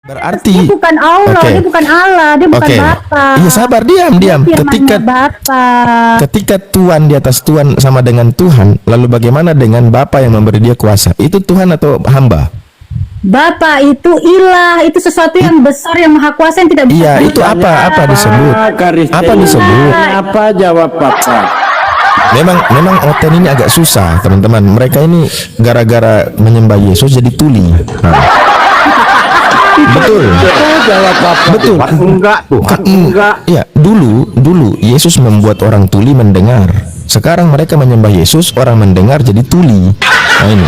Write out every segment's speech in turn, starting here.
Berarti Dia bukan Allah, Oke. dia bukan Allah, dia bukan Oke. Bapa. Iya, sabar, diam. Firmannya Ketika Bapa. ketika Tuhan di atas Tuhan sama dengan Tuhan, lalu bagaimana dengan Bapa yang memberi dia kuasa? Itu Tuhan atau hamba? Bapa itu ilah, itu sesuatu yang besar, yang maha kuasa, yang tidak bisa. Iya, itu apa disebut? Apa disebut? Apa jawab Papa? Memang Oten ini agak susah, teman-teman. Mereka ini gara-gara menyembah Yesus jadi tuli. Nah. Betul. Jawab Papa. Betul. Enggak, Tuhan enggak. Ya, dulu Yesus membuat orang tuli mendengar. Sekarang mereka menyembah Yesus, orang mendengar jadi tuli. Nah ini.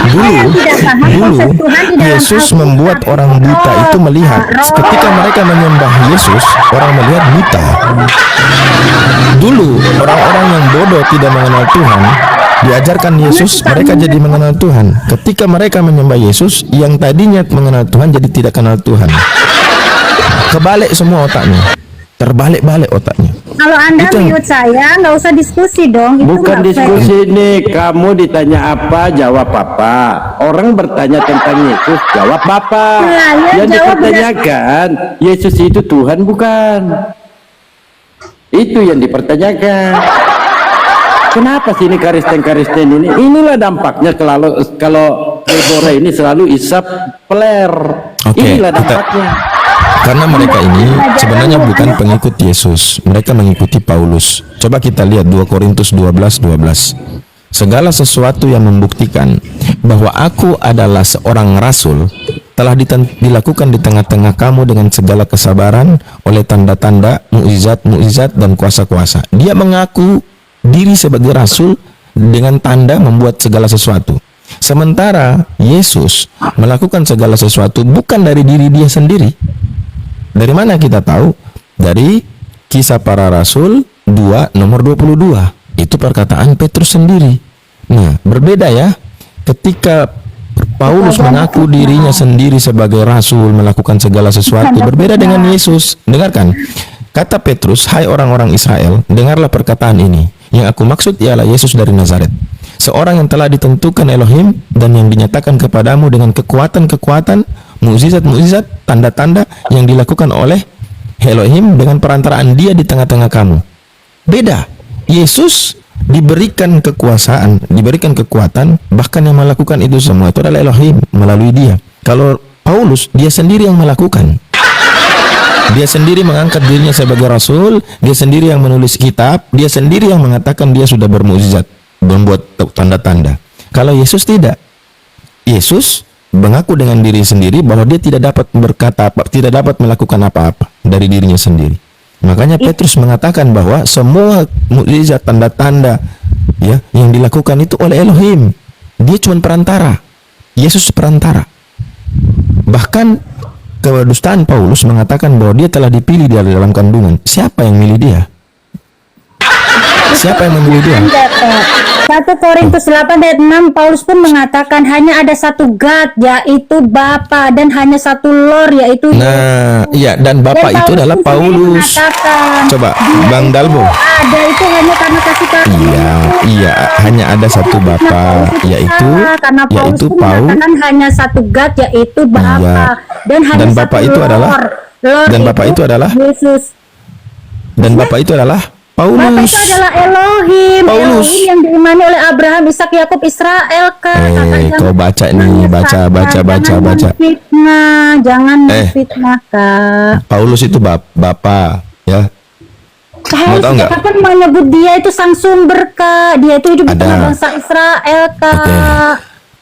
Dulu Yesus membuat orang buta itu melihat. Ketika mereka menyembah Yesus, orang melihat buta. Dulu orang-orang yang bodoh tidak mengenal Tuhan, diajarkan Yesus, mereka jadi mengenal Tuhan. Ketika mereka menyembah Yesus, yang tadinya mengenal Tuhan jadi tidak kenal Tuhan. Kebalik semua otaknya, terbalik-balik otaknya. Kalau Anda Itu yang- mute saya, nggak usah diskusi dong. Itu Bukan nggak fair. diskusi nih, kamu ditanya apa, jawab apa. Orang bertanya tentang Yesus, jawab apa. Nah, ya, Yang jawab dipertanyakan, Yesus itu Tuhan bukan? Itu yang dipertanyakan. Kenapa sih ini Kristen ini? Inilah dampaknya kalau Deborah ini selalu isap peler. Oke, Inilah kita- dampaknya. Karena mereka ini sebenarnya bukan pengikut Yesus, mereka mengikuti Paulus. Coba kita lihat 2 Korintus 12:12. Segala sesuatu yang membuktikan bahwa aku adalah seorang rasul telah dilakukan di tengah-tengah kamu dengan segala kesabaran oleh tanda-tanda, mukjizat dan kuasa-kuasa. Dia mengaku diri sebagai rasul dengan tanda membuat segala sesuatu. Sementara Yesus melakukan segala sesuatu bukan dari diri dia sendiri. Dari mana kita tahu? Dari Kisah Para Rasul 2 nomor 22. Itu perkataan Petrus sendiri. Nah, berbeda ya. Ketika Paulus mengaku dirinya sendiri sebagai rasul, melakukan segala sesuatu, berbeda dengan Yesus. Dengarkan. Kata Petrus, "Hai orang-orang Israel, dengarlah perkataan ini. Yang aku maksud ialah Yesus dari Nazaret. Seorang yang telah ditentukan Elohim dan yang dinyatakan kepadamu dengan kekuatan-kekuatan, mukjizat-mukjizat, tanda-tanda yang dilakukan oleh Elohim dengan perantaraan dia di tengah-tengah kamu." Beda. Yesus diberikan kekuasaan, diberikan kekuatan, bahkan yang melakukan itu semua itu adalah Elohim melalui dia. Kalau Paulus, dia sendiri yang melakukan. Dia sendiri mengangkat dirinya sebagai rasul, dia sendiri yang menulis kitab, dia sendiri yang mengatakan dia sudah bermukjizat, membuat tanda-tanda. Kalau Yesus tidak. Yesus mengaku dengan diri sendiri bahwa dia tidak dapat berkata apa, tidak dapat melakukan apa-apa dari dirinya sendiri. Makanya Petrus mengatakan bahwa semua mukjizat, tanda-tanda ya yang dilakukan itu oleh Elohim. Dia cuma perantara. Yesus perantara. Bahkan kedustaan Paulus mengatakan bahwa dia telah dipilih dari dalam kandungan. Siapa yang milih dia? Siapa yang memilih dia? 1 Korintus 8 ayat 6, Paulus pun mengatakan hanya ada satu God, yaitu Bapa, dan hanya satu Lord, yaitu Nah, iya, dan Bapak Dan itu adalah pun sendiri Paulus. mengatakan, Coba, dia Bang itu Dalbo. ada itu hanya karena kasih karunia. Iya, hanya ada satu Bapa, yaitu karena Paulus pun mengatakan hanya satu God, yaitu Bapa, Iya. dan hanya Dan satu Bapa itu Lord. adalah- Lord dan Bapa itu adalah Yesus. dan Bapak itu adalah Bapa Paulus. itu adalah Elohim, Paulus. Elohim yang diimani oleh Abraham, Ishak, Yakub, Israel. Kau baca nih, baca. Jangan fitnah, Kak. Paulus itu Bapa, ya. Mau tahu nggak? Kapan menyebut dia itu sang sumber, Kak? Dia itu hidup di Ada. tengah bangsa Israel, Kak. Oke.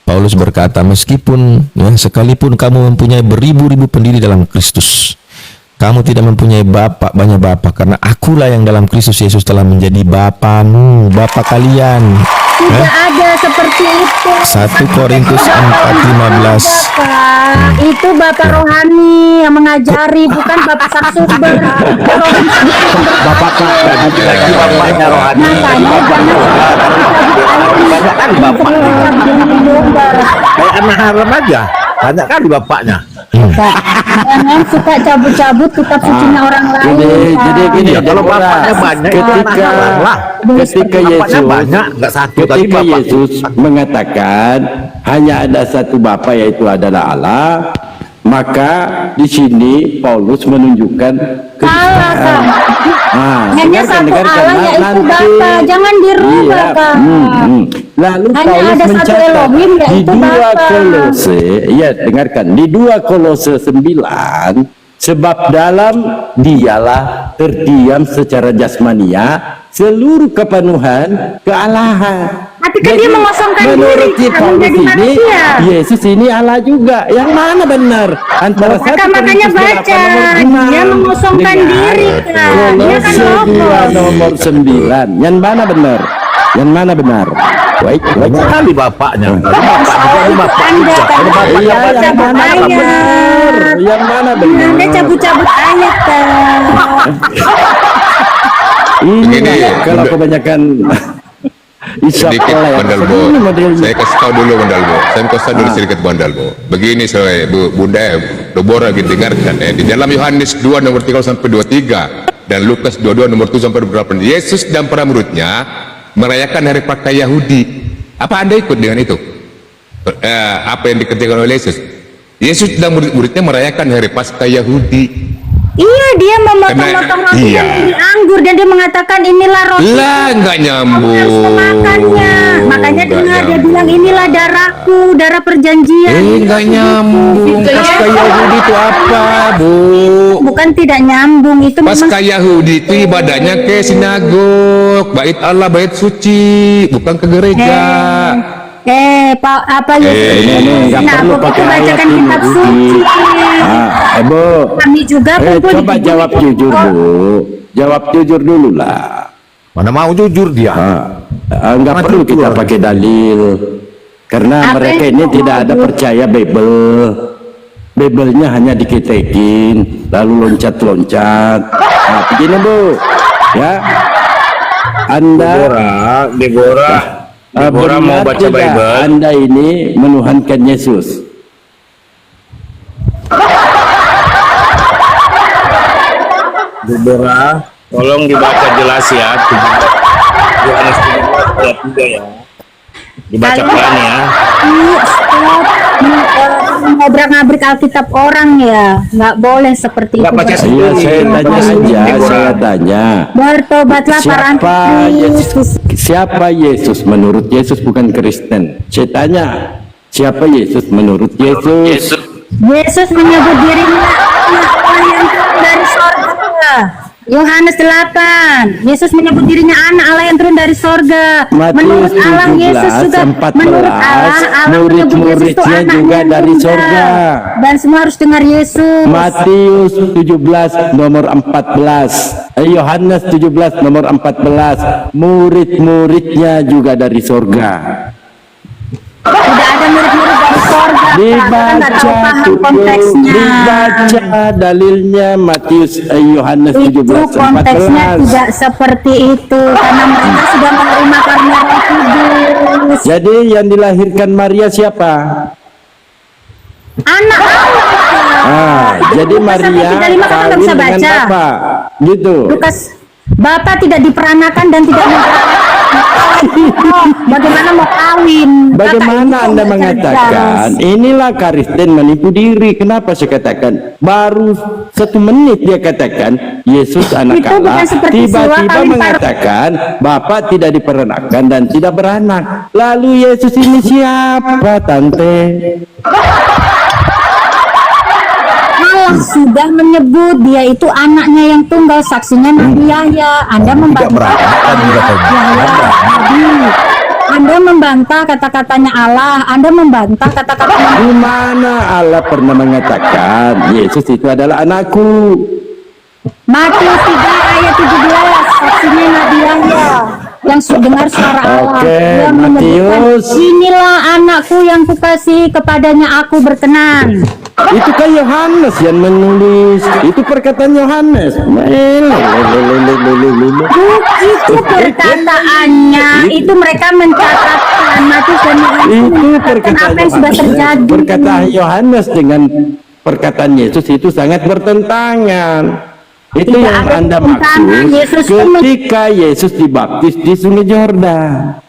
Paulus berkata, meskipun ya, sekalipun kamu mempunyai beribu-ribu pendiri dalam Kristus, kamu tidak mempunyai banyak bapak, karena akulah yang dalam Kristus Yesus telah menjadi bapamu, bapak kalian. Tidak ada seperti itu. 1 Korintus 4:15. Bapak, itu Bapak rohani yang mengajari, bukan Bapak sang sumber. Rohani sang sumber. Bapak lagi bapaknya rohani. Makanya jangan Banyak kan bapaknya. Kayak anak haram aja. Banyak kali bapaknya. Jangan suka cabut-cabut kitab sucinya orang lain. Jadi gini, Iya, kalau bapaknya banyak, ketika Yesus banyak, nggak satu, tapi ketika bapak. Yesus mengatakan hanya ada satu Bapa, yaitu adalah Allah, maka di sini Paulus menunjukkan Salah, Kak. Hanya satu Allah, yaitu nanti Bapa. Jangan dirubah, Kak. Lalu Hanya Paulus ada satu mencatat Elohim, di yaitu 2 Bapa. Kolose, ya dengarkan, di 2 Kolose 9, sebab dalam dialah terdiam secara jasmania seluruh kepenuhan kealahan. Tapi kan dia mengosongkan menurut diri, Paulus menjadi ini, manusia. Yesus ini Allah juga. Yang mana benar? Antara Maka makanya baca, dia mengosongkan diri, Kak. Dia kan Kolose 2 logos. nomor 9. Yang mana benar? Yang mana benar? Baik. Kali bapaknya. Anda kan Iya, yang cabut mana ayat. benar? Yang mana benar? Anda cabut-cabut ayat, Kak. Ini Begini, kalau kebanyakan isap sedikit oleh Bandalbo. ini modelnya. Saya kasih tahu dulu Bandalbo. Saya kasih tahu dulu sedikit Bandalbo. Begini saya Bunda Dobora dengarkan ya. Di dalam Yohanes 2 nomor 3 sampai 23 dan Lukas 22 nomor 7 sampai 28, Yesus dan para muridnya merayakan hari Paskah Yahudi. Apa Anda ikut dengan itu? Apa yang dikerjakan oleh Yesus? Yesus dan murid-muridnya merayakan hari Paskah Yahudi. Iya, dia memotong-motong roti Iya. dan beri anggur dan dia mengatakan inilah roti. Lah nggak Kamu harus nyambung. memakannya. Makanya Nggak dengar dia nyambung. bilang inilah darahku, darah perjanjian. Nggak nyambung. Paskah Yahudi itu apa, Bu? Bukan tidak nyambung, itu memang Paskah Yahudi itu ibadahnya ke sinagog, bait Allah, bait suci, bukan ke gereja. Pak, apa ya? ini nggak perlu Aku pakai ayat bacakan ini, kitab Bu. suci. Bu, Kami juga kumpul di coba gedung jawab itu. jujur, Bu. Jawab jujur dulu lah. Mana mau jujur dia. Nggak perlu kita pakai dalil. Karena Apa mereka yang ini mau tidak ada jujur? percaya Bible. Bible-nya hanya diketekin, lalu loncat-loncat. Nah, begini, Bu. Ya. Anda Deborah mau benar baca tidak Bible. Anda ini menuhankan Yesus? Deborah, tolong dibaca jelas ya. Yohanes 17 ayat 3 ya. Dibaca pelan ya. Stop ngobrak-ngabrik Alkitab orang ya, nggak boleh seperti Nggak itu. baca Iya, sendiri. saya tanya aja, saya tanya. Bertobatlah para Siapa antikristus. siapa Yesus menurut Yesus, bukan Kristen. Saya tanya, siapa Yesus menurut Yesus? Yesus menyebut dirinya anak Allah yang turun dari sorga. Yohanes 8. Yesus menyebut dirinya anak Allah yang turun dari sorga. Menurut Matius Allah, Yesus 17, juga 14, menurut Allah menyebut Yesus itu murid-muridnya anaknya juga yang dari tunggal. sorga. Dan semua harus dengar Yesus. Matius 17 nomor 14. Yohanes 17 nomor 14. Murid-muridnya juga dari sorga. Tidak ada murid-murid dari sorga. Kak. Kita nggak tahu paham konteksnya. Dibaca dalilnya Matius Yohanes Itu 17 konteksnya 14. tidak seperti itu karena mereka sudah menerima karunia Roh Kudus. Jadi yang dilahirkan Maria siapa? Anak Allah. Jadi Lukas Maria 1:35 kan nggak kawin bisa dengan baca. apa? Gitu. Lukas, Bapak tidak diperanakan dan tidak bagaimana mau kawin? Bagaimana Bapak Anda itu mengatakan cerdas. inilah Kristen menipu diri? Kenapa saya katakan baru 1 menit dia katakan Yesus anak Itu bukan Allah, seperti tiba-tiba Sua kawin mengatakan Bapak tidak diperanakan dan tidak beranak. Lalu Yesus ini siapa, Tante? Allah sudah menyebut dia itu anaknya yang tunggal, saksinya Nabi Yahya. Anda membantah Anda membantah kata-katanya Allah. Anda membantah kata-katanya Di mana Allah pernah mengatakan Yesus itu adalah anakku? Matius 3 ayat 17, saksinya Nabi Yahya yang dengar suara Allah. Oke, Dia menyebutkan, Matius. inilah anakku yang kukasihi, kepadanya aku berkenan. Itu kan Yohanes yang menulis. Itu perkataan Yohanes. Itu perkataannya, itu mereka mencatatkan. Matius dan Yohanes Itu mencatatkan perkataan apa yang sudah terjadi. Perkataan Yohanes dengan perkataan Yesus itu sangat bertentangan. Itu Tidak yang ada Anda pertentangan. maksud Yesus itu ketika Yesus dibaptis di Sungai Yordan.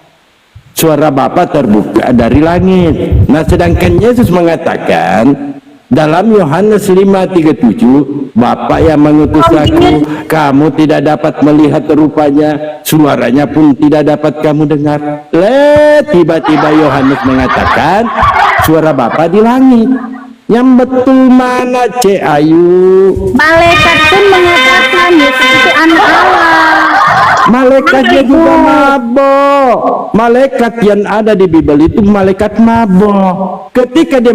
Suara Bapa terbuka dari langit. Nah, sedangkan Yesus mengatakan Dalam Yohanes 5:37, Bapa yang mengutus aku, kamu tidak dapat melihat rupanya, suaranya pun tidak dapat kamu dengar. Tiba-tiba Yohanes mengatakan, suara Bapa di langit. Yang betul mana, Cek Ayu? Malaikat pun mengatakan Yesus itu anak Allah. Malaikatnya juga mabok. Malaikat yang ada di Bible itu malaikat mabok. Ketika dia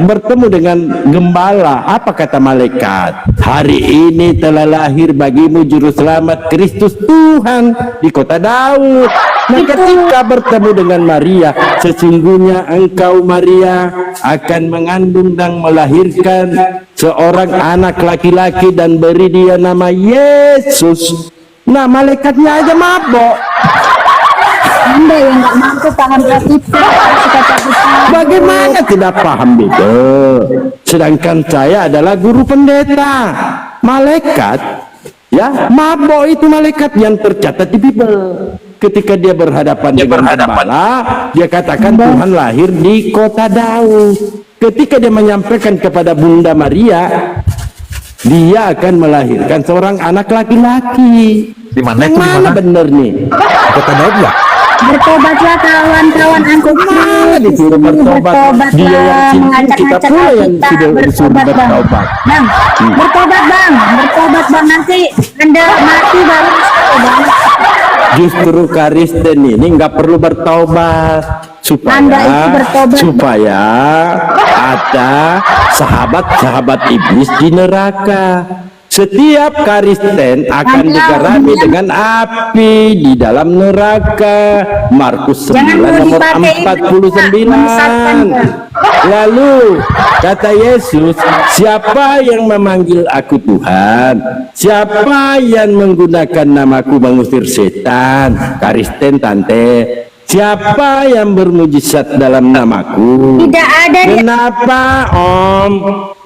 bertemu dengan gembala, apa kata malaikat? Hari ini telah lahir bagimu juru selamat Kristus Tuhan di kota Daud. Nah, ketika bertemu dengan Maria, sesungguhnya engkau Maria akan mengandung dan melahirkan seorang anak laki-laki dan beri dia nama Yesus. Nah, malaikatnya aja mabok. Anda yang nggak mampu paham itu kata kita. Bagaimana tidak paham itu? Sedangkan saya adalah guru pendeta. Malaikat, ya, mabok itu malaikat yang tercatat di Bible. Ketika dia berhadapan dengan gembala, dia katakan Tuhan lahir di kota Daud. Ketika dia menyampaikan kepada Bunda Maria, dia akan melahirkan seorang anak laki-laki. Di mana Yang itu? mana benar nih? Kota Daud nggak? Bertobatlah kawan-kawan angkut Mana disuruh bertobat? Dia yang cincin, kita pula yang sudah disuruh bertobat. Bang, bertobat bang, nanti Anda mati baru bertobat. Justru Kristen ini nggak perlu bertobat Anda itu bertobat. supaya ada sahabat-sahabat iblis di neraka. Setiap Kristen akan digerami dengan api di dalam neraka. Markus 9 nomor 49. Lalu kata Yesus, siapa yang memanggil aku Tuhan? Siapa yang menggunakan namaku mengusir setan? Kristen tante. Siapa yang bermujizat dalam namaku? Tidak ada di Kenapa, Om?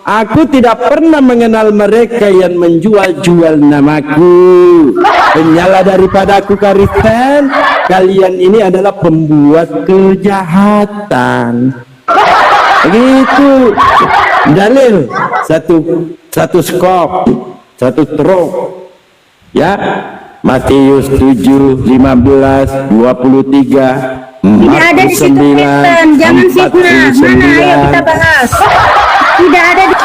Aku tidak pernah mengenal mereka yang menjual-jual namaku. Penyala daripada aku, Kristen. Kalian ini adalah pembuat kejahatan. Begitu. Dalil satu skop, satu truk. Ya. Matius 7, 15, 23, tidak ada di situ Kristen, jangan fitnah. Mana ayo kita bahas. Tidak ada di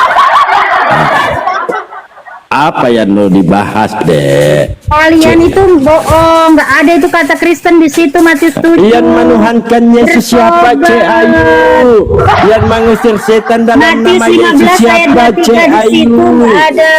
apa yang mau dibahas, Dek? kalian itu bohong, nggak ada itu kata Kristen di situ Matius 7. Yang menuhankan Yesus siapa, Cek Ayu? Yang mengusir setan dalam Matius nama Yesus 15 ayat siapa, 23 Cek di situ Ayu? nggak ada.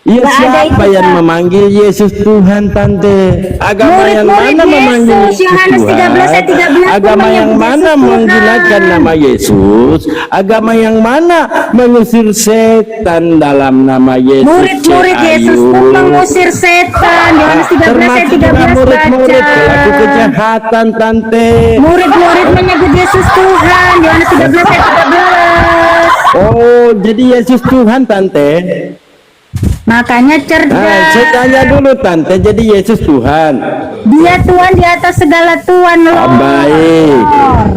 Ya, Nggak ada siapa itu, yang Kak. memanggil Yesus Tuhan, Tante? Agama yang Murid-murid mana memanggil Yesus, Yesus Yohanes 13 ayat 13 Tuhan? Agama yang menyebut mana Yesus menggunakan Tuhan. nama Yesus? Agama yang mana mengusir setan dalam nama Yesus? Murid-murid Cek Yesus Ayu? pun mengusir setan. Yohanes 13 ayat Termasuk juga 13 murid-murid pelaku baca. kejahatan, Tante. Murid-murid menyebut Yesus Tuhan. Yohanes 13 ayat 13. Oh, jadi Yesus Tuhan, Tante. Makanya Nah, cerdas. saya tanya dulu, Tante. Jadi Yesus Tuhan. Dia Tuhan di atas segala Tuhan loh. Baik.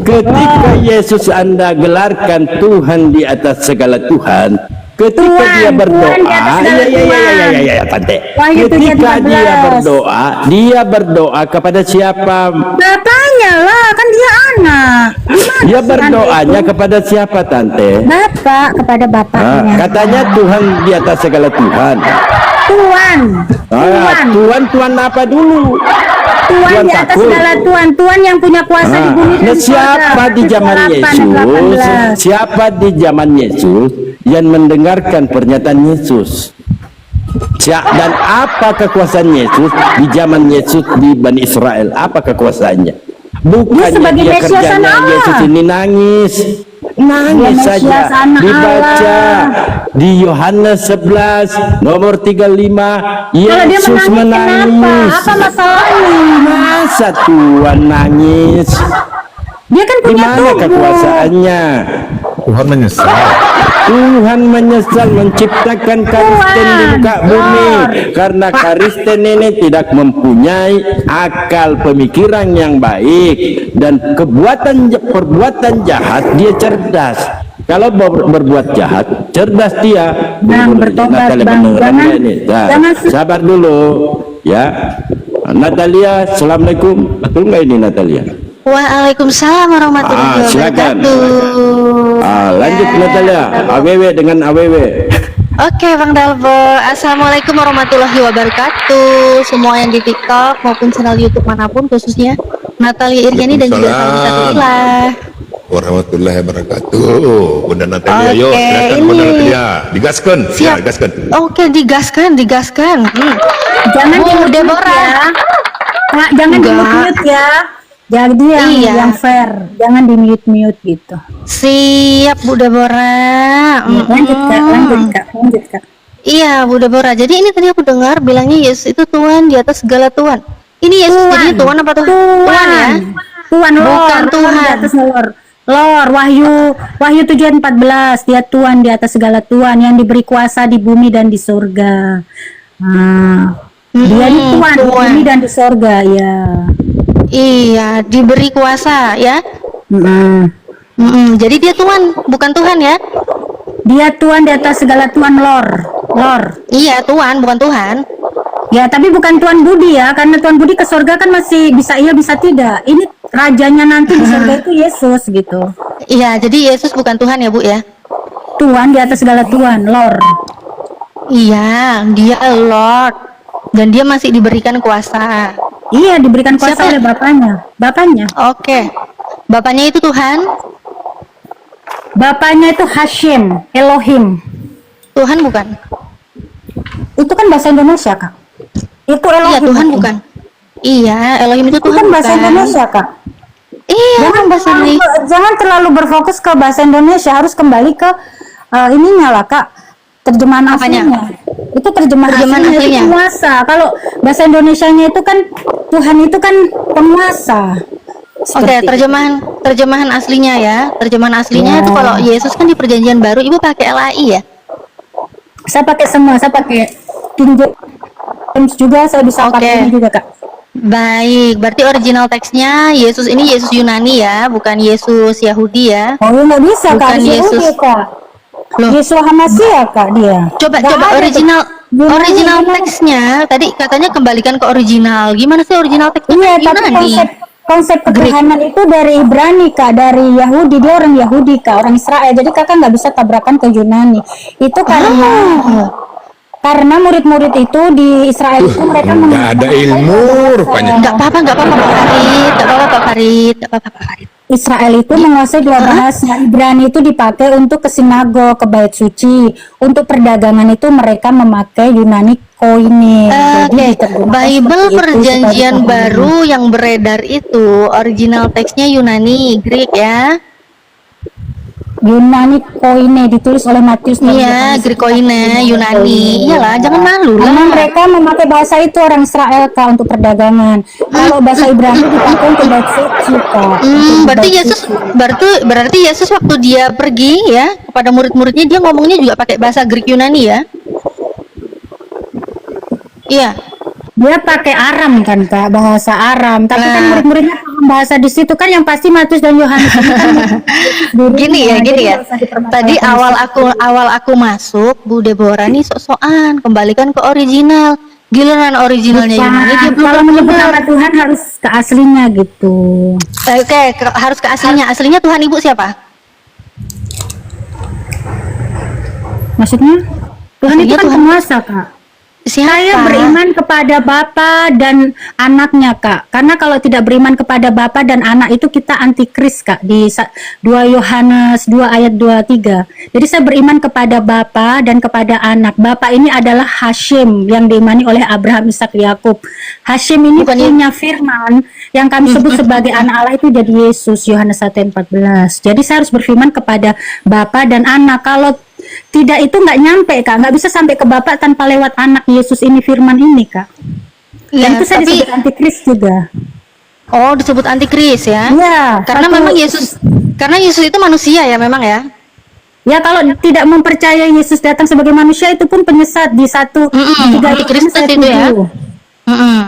Ketika Yesus Anda gelarkan Tuhan di atas segala Tuhan, ketika Tuhan, dia berdoa, Tuhan di atas segala Tuhan. ya, Tante. Wahyu Ketika 3:13. dia berdoa kepada siapa? Bapaknya lah, kan dia anak. Gimana Dia sih berdoanya nanti kepada siapa, Tante? itu? Bapak kepada bapaknya. Katanya Tuhan di atas segala Tuhan. Tuhan. Tuhan apa dulu? Tuhan Tuhan di atas takut. segala Tuhan. Tuhan yang punya kuasa di bumi dan Nah, di siapa sorga. di zaman 8, Yesus? 18. Siapa di zaman Yesus yang mendengarkan pernyataan Yesus? Dan apa kekuasaan Yesus di zaman Yesus di Bani Israel? Apa kekuasaannya? Bukannya sebagai dia Mesias kerjanya anak Allah. Yesus ini nangis Dia saja. Mesias anak Dibaca Allah. di Yohanes 11 nomor 35, Kalau dia Yesus menangis, menangis. kenapa? Apa masalahnya? Masa Tuhan nangis? Dia kan Di punya mana tubuh. kekuasaannya? Tuhan menyesal. Tuhan menyesal menciptakan Kristen di muka bumi karena Kristen ini tidak mempunyai akal pemikiran yang baik dan perbuatan jahat dia cerdas. Kalau berbuat jahat, cerdas dia. Bang, bertobat, Natalia Bang. beneran Jangan- nggak ini? Nah, jangan- sabar dulu, ya. Natalia, assalamualaikum. Betul nggak ini Natalia? Waalaikumsalam warahmatullahi silakan. wabarakatuh. Lanjut Ya, Natalia, AWW dengan AWW. Oke Bang Dalbo, Assalamualaikum warahmatullahi wabarakatuh. Semua yang di TikTok maupun channel YouTube manapun, khususnya Natalia Iriani dan juga salam Natalia. Warahmatullahi wabarakatuh. Bunda Natalia, Oke, yuk silakan ini. Bunda Natalia, digaskan, ya Siap. digaskan. Oke, digaskan. Jangan Bu di-mute Deborah. ya. Kak, jangan Enggak. di-mute ya. Jadi Iya. yang fair, jangan di-mute gitu. Siap Bu Deborah. Lanjut Kak. Iya Bu Deborah. Jadi ini tadi aku dengar bilangnya Yesus itu Tuhan di atas segala Tuhan. Ini Yesus jadi Tuhan apa Tuhan? Tuhan ya. Tuhan Lord, Bukan Tuhan. Di atas Lord. Lord, Wahyu 7:14, dia Tuhan di atas segala Tuhan yang diberi kuasa di bumi dan di surga. Dia ini Tuhan di bumi dan di surga, ya. Iya, diberi kuasa ya. Jadi dia Tuhan, bukan Tuhan ya? Dia Tuhan di atas segala Tuhan, Lord. Iya, Tuhan, bukan Tuhan. Ya, tapi bukan Tuhan Budi ya, karena Tuhan Budi ke surga kan masih bisa iya bisa tidak. Ini rajanya nanti di surga itu Yesus gitu. Iya, jadi Yesus bukan Tuhan ya, Bu ya? Tuhan di atas segala Tuhan, Lord. Iya, dia Lord. Dan dia masih diberikan kuasa. Iya, diberikan kuasa Siapa? oleh Bapaknya. Oke. Bapaknya itu Tuhan, Bapaknya itu Hashim, Elohim. Tuhan bukan? Itu kan bahasa Indonesia, Kak. Itu Elohim. Iya, Tuhan bukan. Iya, Elohim itu Itu Tuhan kan bahasa bukan? Indonesia, Kak. Iya, Jangan bahasa Indonesia. jangan terlalu berfokus ke bahasa Indonesia, harus kembali ke ininya lah, Kak. Terjemahan Apanya? aslinya. Itu terjemahan Terjemahan aslinya, aslinya. itu penguasa. Kalau bahasa Indonesianya itu kan Tuhan itu kan penguasa. Oke, Seperti terjemahan aslinya ya. Terjemahan aslinya itu kalau Yesus kan di Perjanjian Baru Ibu pakai LAI ya. saya pakai semua, saya pakai King James juga, saya bisa Oke. pakai ini juga, Kak. Baik, berarti original teksnya Yesus ini Yesus Yunani ya, bukan Yesus Yahudi ya. Oh, ya nggak bisa, Kak. Bukan Harus Yesus. Yahudi, Kak. Loh. Yesus Hamasiah, Kak, dia. Coba Nggak coba ada original tuh. original Yunani. teksnya tadi katanya kembalikan ke original. Gimana sih original teksnya? Iya, Kan tapi Yunani. konsep ketuhanan itu dari Ibrani, Kak, dari Yahudi. Dia orang Yahudi, Kak, orang Israel. Jadi kakak nggak bisa tabrakan ke Yunani. Itu karena murid-murid itu di Israel itu mereka Nggak ada ilmu rupanya. Enggak apa-apa Pak Farid. Enggak apa-apa Pak Farid. Israel itu menguasai dua bahasa. Ibrani itu dipakai untuk ke sinagog, ke bait suci. Untuk perdagangan itu mereka memakai Yunani koine. Jadi Oke, diterjemahkan Bible seperti itu Perjanjian supaya Baru yang beredar itu original teksnya Yunani, Greek ya. Yunani koine ditulis oleh Matius. Iya, Grekoine, Yunani. Iyalah, jangan malu Karena lah. mereka memakai bahasa itu orang Israel, Kak, untuk perdagangan. Kalau bahasa Ibrani dipakai untuk bait suci, Kak. Untuk Berarti bait Yesus suci. berarti Yesus waktu dia pergi ya kepada murid-muridnya dia ngomongnya juga pakai bahasa Greek Yunani ya. Iya. Dia pakai Aram kan, Kak, bahasa Aram. Tapi kan Nah. murid-muridnya paham bahasa di situ kan, yang pasti Matius dan Yohanes itu kan Gini ya. Jadi nggak usah dipermasalahkan. Tadi awal aku masuk, Bu Deborah nih sok-sokan kembalikan ke original. Giliran originalnya Yunani dia belum Kalau menyebut benar. nama Tuhan harus ke aslinya gitu. Oke, harus ke aslinya. Aslinya Tuhan Ibu siapa? Maksudnya Tuhan itu Aslinya kan Tuhan. penguasa, Kak. Siapa? Saya beriman kepada Bapa dan anaknya, Kak. Karena kalau tidak beriman kepada Bapa dan anak itu kita antikris, Kak. Di 2 Yohanes 2 ayat 23. Jadi saya beriman kepada Bapa dan kepada anak. Bapa ini adalah Hashim yang diimani oleh Abraham, Ishak, Yakub. Hashim ini Bukannya- punya firman yang kami sebut sebagai anak Allah itu jadi Yesus, Yohanes 1 ayat 14. Jadi saya harus beriman kepada Bapa dan anak. Kalau tidak itu nggak nyampe, Kak, nggak bisa sampai ke Bapak tanpa lewat anak Yesus ini, firman ini, Kak. Dan Ya, itu saya tapi disebut antikris juga. oh disebut antikris ya. Iya. Karena memang Yesus itu manusia ya memang ya. Ya, kalau tidak mempercayai Yesus datang sebagai manusia itu pun penyesat di 1:3 antikristus itu ya.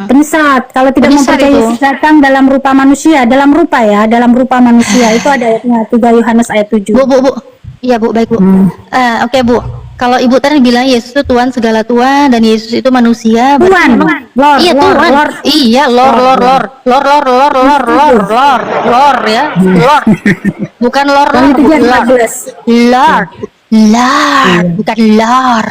Penyesat kalau tidak Penyesat mempercayai itu. Yesus datang dalam rupa manusia, dalam rupa manusia itu ada ayatnya 3 Yohanes ayat 7. Bu, Iya Bu, baik Bu. Oke Bu, kalau Ibu tadi bilang Yesus itu Tuhan segala Tuhan dan Yesus itu manusia, berarti Tuhan, memang Lord, iya Lord, Tuhan, Lord. iya Lord ya, Lord, bukan Lord, Wahyu Bu. 7:14. Lord, bukan Lord,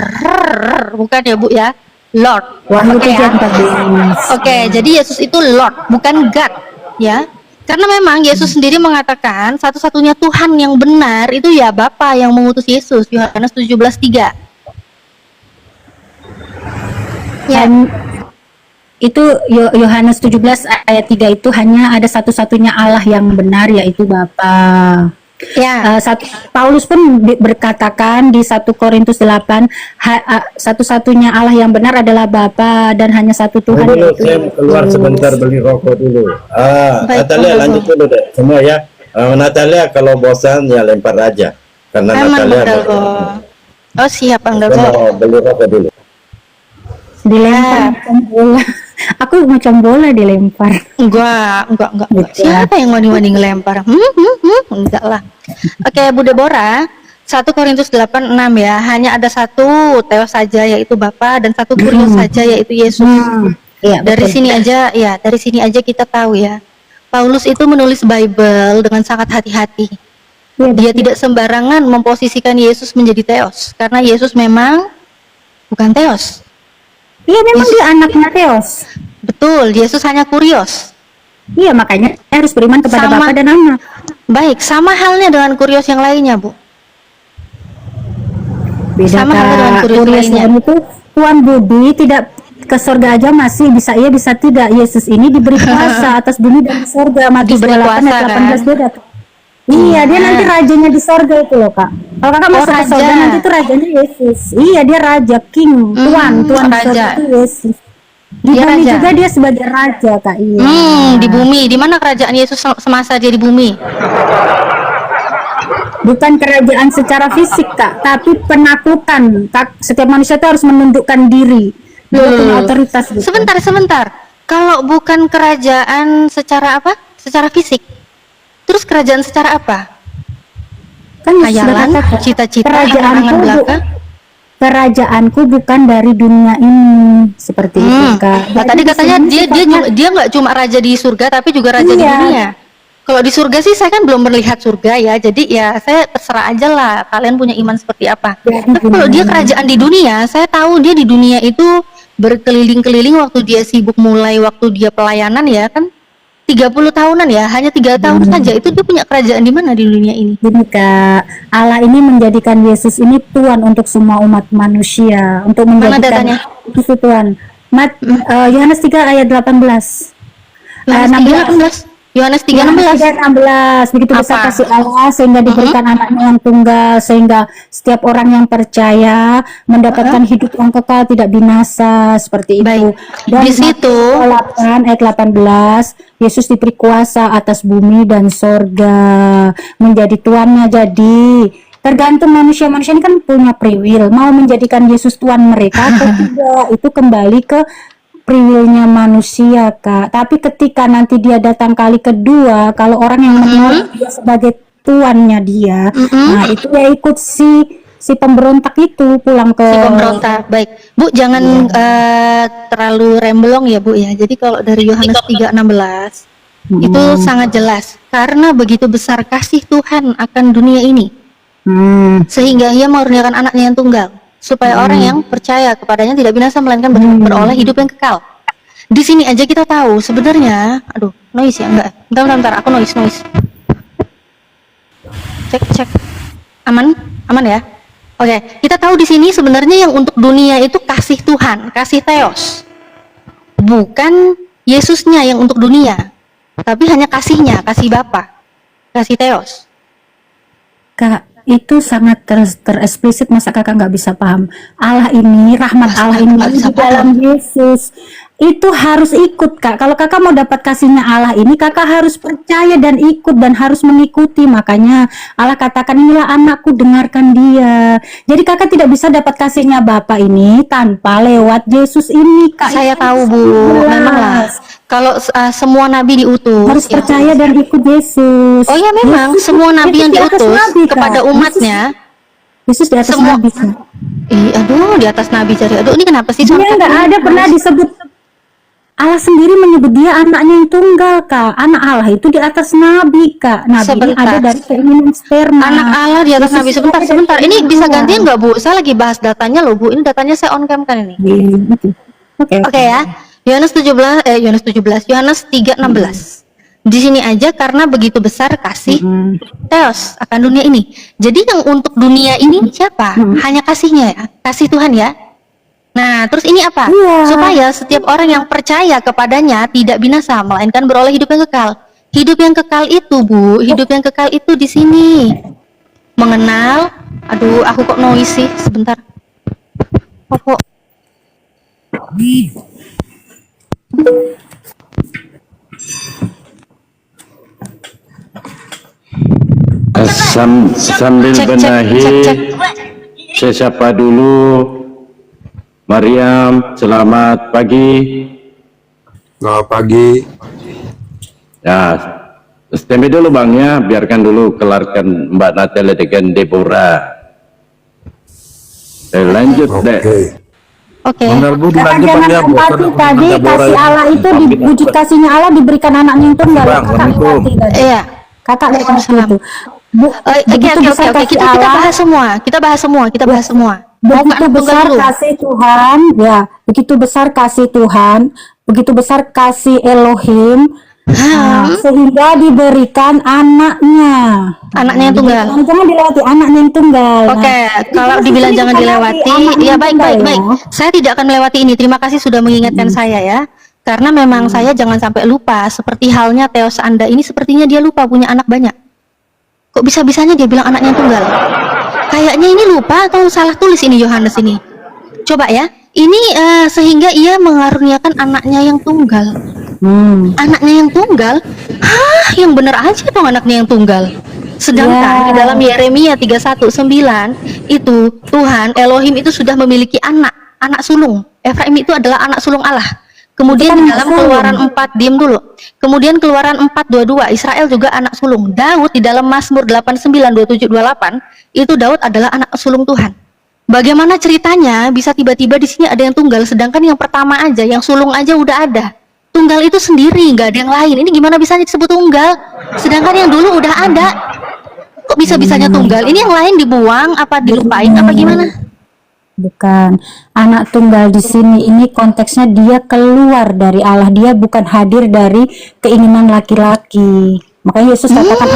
bukan ya Bu ya, Lord. Wahyu Oke ya. 7:14. Oke, jadi Yesus itu Lord, bukan God, ya. Karena memang Yesus sendiri mengatakan satu-satunya Tuhan yang benar itu ya Bapa yang mengutus Yesus, Yohanes 17:3. Ya, Dan itu Yohanes 17 ayat 3 itu hanya ada satu-satunya Allah yang benar, yaitu Bapa. ya. Paulus pun berkatakan di 1 Korintus 8, satu-satunya Allah yang benar adalah Bapa dan hanya satu Tuhan, Dulu yaitu saya keluar Yesus. sebentar beli rokok dulu. Baik, Natalia monggo, lanjut dulu deh semua ya. Natalia kalau bosan ya lempar aja. Karena Aman Natalia Bang Dalbo. Oh siap Bang saya Dalbo. mau beli rokok dulu. Dilempar macam bola. Aku macam bola dilempar. Enggak. Gitu. Siapa yang wani-wani ngelempar? Enggak lah. Oke, Bu Deborah, 1 Korintus 8:6 ya. Hanya ada satu Theos saja yaitu Bapa dan satu Kurios saja yaitu Yesus. Iya, Dari betul. sini aja ya, dari sini aja kita tahu ya. Paulus itu menulis Bible dengan sangat hati-hati. Iya, Dia betul. tidak sembarangan memposisikan Yesus menjadi Theos karena Yesus memang bukan Theos. Iya, memang dia anaknya Theos. Betul, Yesus hanya Kurios. Iya, makanya harus beriman kepada Sama. Bapa dan Anak. Baik, sama halnya dengan Kurios yang lainnya, Bu. Beda Sama halnya dengan Kurios lainnya. itu Tuan Budi tidak ke surga aja masih bisa iya bisa tidak. Yesus ini diberi kuasa atas bumi dan surga. Matius Diberi 28 kuasa, ayat 18 kan? beda. Iya, dia nanti rajanya di surga itu loh, Kak. Kalau Kakak masuk ke raja. surga nanti itu rajanya Yesus. Iya, dia raja, king, tuan di raja. surga itu Yesus. Di Dia bumi raja. juga dia sebagai raja, Kak. Iya. Di bumi, di mana kerajaan Yesus semasa dia di bumi? Bukan kerajaan secara fisik, Kak, tapi penaklukan. Setiap manusia itu harus menundukkan diri. Dia punya otoritas gitu. Sebentar. Kalau bukan kerajaan secara apa? Secara fisik. Terus kerajaan secara apa? Kan Yesus sudah Hayalan, katakan, cita-cita, kerajaanku angan-angan belaka. kerajaanku bukan dari dunia ini, seperti itu, Kak. Nah, tadi Jadi di katanya sini sifatnya- dia nggak cuma raja di surga tapi juga raja di Iya. dunia. Kalau di surga sih saya kan belum melihat surga ya, jadi ya saya terserah aja lah kalian punya iman seperti apa. Ya, Tapi kalau dia kerajaan di dunia, saya tahu dia di dunia itu berkeliling-keliling waktu dia sibuk mulai waktu dia pelayanan ya kan 30 tahunan ya, hanya 3 tahun saja itu dia punya kerajaan di mana di dunia ini. Gini, Kak, Allah ini menjadikan Yesus ini Tuhan untuk semua umat manusia, untuk Mana menjadikan datanya? itu Tuhan. Yohanes 3 ayat 18. Yohanes 3:16. 16 begitu besar Apa? kasih Allah sehingga diberikan anaknya yang tunggal sehingga setiap orang yang percaya mendapatkan hidup yang kekal tidak binasa seperti itu. Baik. Di situ 8 ayat 18 Yesus diberi kuasa atas bumi dan sorga menjadi tuannya. Jadi tergantung manusia ini kan punya free will mau menjadikan Yesus Tuhan mereka atau tidak, itu kembali ke free will-nya manusia, Kak. Tapi ketika nanti dia datang kali kedua, kalau orang yang menolak dia sebagai tuannya dia, nah itu ya ikut si pemberontak itu pulang ke si pemberontak. Baik, Bu, jangan terlalu remblong ya, Bu ya. Jadi kalau dari Yohanes 3:16 itu sangat jelas karena begitu besar kasih Tuhan akan dunia ini sehingga Ia mengaruniakan anaknya yang tunggal supaya orang yang percaya kepadanya tidak binasa melainkan beroleh hidup yang kekal. Di sini aja kita tahu sebenarnya, aduh, noise ya enggak? Bentar, aku noise. Cek. Aman ya? Oke, kita tahu di sini sebenarnya yang untuk dunia itu kasih Tuhan, kasih Theos. Bukan Yesusnya yang untuk dunia, tapi hanya kasihnya, kasih Bapa, kasih Theos. Kak, itu sangat tereksplisit, masa kakak nggak bisa paham. Allah ini, rahmat Allah ini di dalam Yesus. itu harus ikut Kak. Kalau kakak mau dapat kasihnya Allah ini, kakak harus percaya dan ikut dan harus mengikuti. Makanya Allah katakan, inilah anakku, dengarkan dia. Jadi kakak tidak bisa dapat kasihnya Bapa ini tanpa lewat Yesus ini Kak. Saya tahu Bu, memanglah kalau semua nabi diutus Harus percaya dan ikut Yesus. Oh ya memang Yesus semua nabi yang di atas diutus nabi, Kak. kepada umatnya. Yesus di atas Semua- nabi Kak. Aduh, di atas nabi cari. Aduh, ini kenapa sih? Dia sampai nggak ini? ada pernah disebut. Allah sendiri menyebut dia anaknya yang tunggal Kak. Anak Allah itu di atas nabi Kak. Nabi ini Sebentar. ada dari keinginan sperma. Anak Allah di atas Yesus nabi. itu Sebentar, ada sebentar. dari Ini bisa keinginan gantian nggak Bu? Saya lagi bahas datanya loh Bu. Ini datanya saya on cam kan ini. Gitu. Oke. Oke ya. Yohanes 3:16. Di sini aja karena begitu besar kasih Theos akan dunia ini. Jadi yang untuk dunia ini siapa? Hanya kasihnya ya. Kasih Tuhan ya. Nah, terus ini apa? Iya. Supaya setiap orang yang percaya kepadanya tidak binasa, melainkan beroleh hidup yang kekal. Hidup yang kekal itu, Bu, hidup yang kekal itu di sini. Mengenal, aduh, aku kok noisy sih, sebentar. Kok Sambil Cek, cek, benahi, cek, cek. saya sapa dulu Mariam, selamat pagi. Selamat pagi. Ya, standby dulu Bang ya, biarkan dulu kelarkan Mbak Natalia dengan Deborah. Lanjut deh. Oke. Oke. Benar Bu, Kakak dilanjut jangan Bang ya. empati tadi, kasih Allah itu diwujud kasihnya Allah diberikan anaknya yang tunggal. Bang, Kakak Assalamualaikum. empati tadi. Iya. Kakak lihat itu. Oke, Begitu oke, besar oke. kasih Kita Allah, bahas semua. Kita bahas semua. Kita bahas semua. Mau ke begitu anak tunggal besar dulu. kasih Tuhan, ya, begitu besar kasih Tuhan, begitu besar kasih Elohim, sehingga diberikan anaknya. Anaknya yang tunggal. Jangan dilewati anaknya yang tunggal. Oke, kalau itu dibilang sendiri jangan kita dilewati, latih anaknya ya yang baik, tunggal baik, ya. baik. Saya tidak akan melewati ini. Terima kasih sudah mengingatkan saya ya. Karena memang saya jangan sampai lupa. Seperti halnya Theos Anda ini, sepertinya dia lupa punya anak banyak. Kok bisa-bisanya dia bilang anaknya yang tunggal? Kayaknya ini lupa atau salah tulis ini Yohanes ini. Coba ya. Ini sehingga ia mengaruniakan anaknya yang tunggal. Anaknya yang tunggal? Hah, yang bener aja dong anaknya yang tunggal. Sedangkan Ya. di dalam Yeremia 31:9 itu Tuhan Elohim itu sudah memiliki anak sulung. Efraim itu adalah anak sulung Allah. Kemudian Itu kan di anak dalam sulung. Keluaran 4, diam dulu. Kemudian Keluaran 4:22 Israel juga anak sulung. Daud di dalam Mazmur 89, 27, 28 itu Daud adalah anak sulung Tuhan. Bagaimana ceritanya bisa tiba-tiba di sini ada yang tunggal, sedangkan yang pertama aja, yang sulung aja udah ada. Tunggal itu sendiri, nggak ada yang lain. Ini gimana bisa disebut tunggal? Sedangkan yang dulu udah ada. Kok bisa-bisanya tunggal? Ini yang lain dibuang, apa dilupain, apa gimana? Bukan anak tunggal di sini, ini konteksnya dia keluar dari Allah, dia bukan hadir dari keinginan laki-laki. Makanya Yesus katakan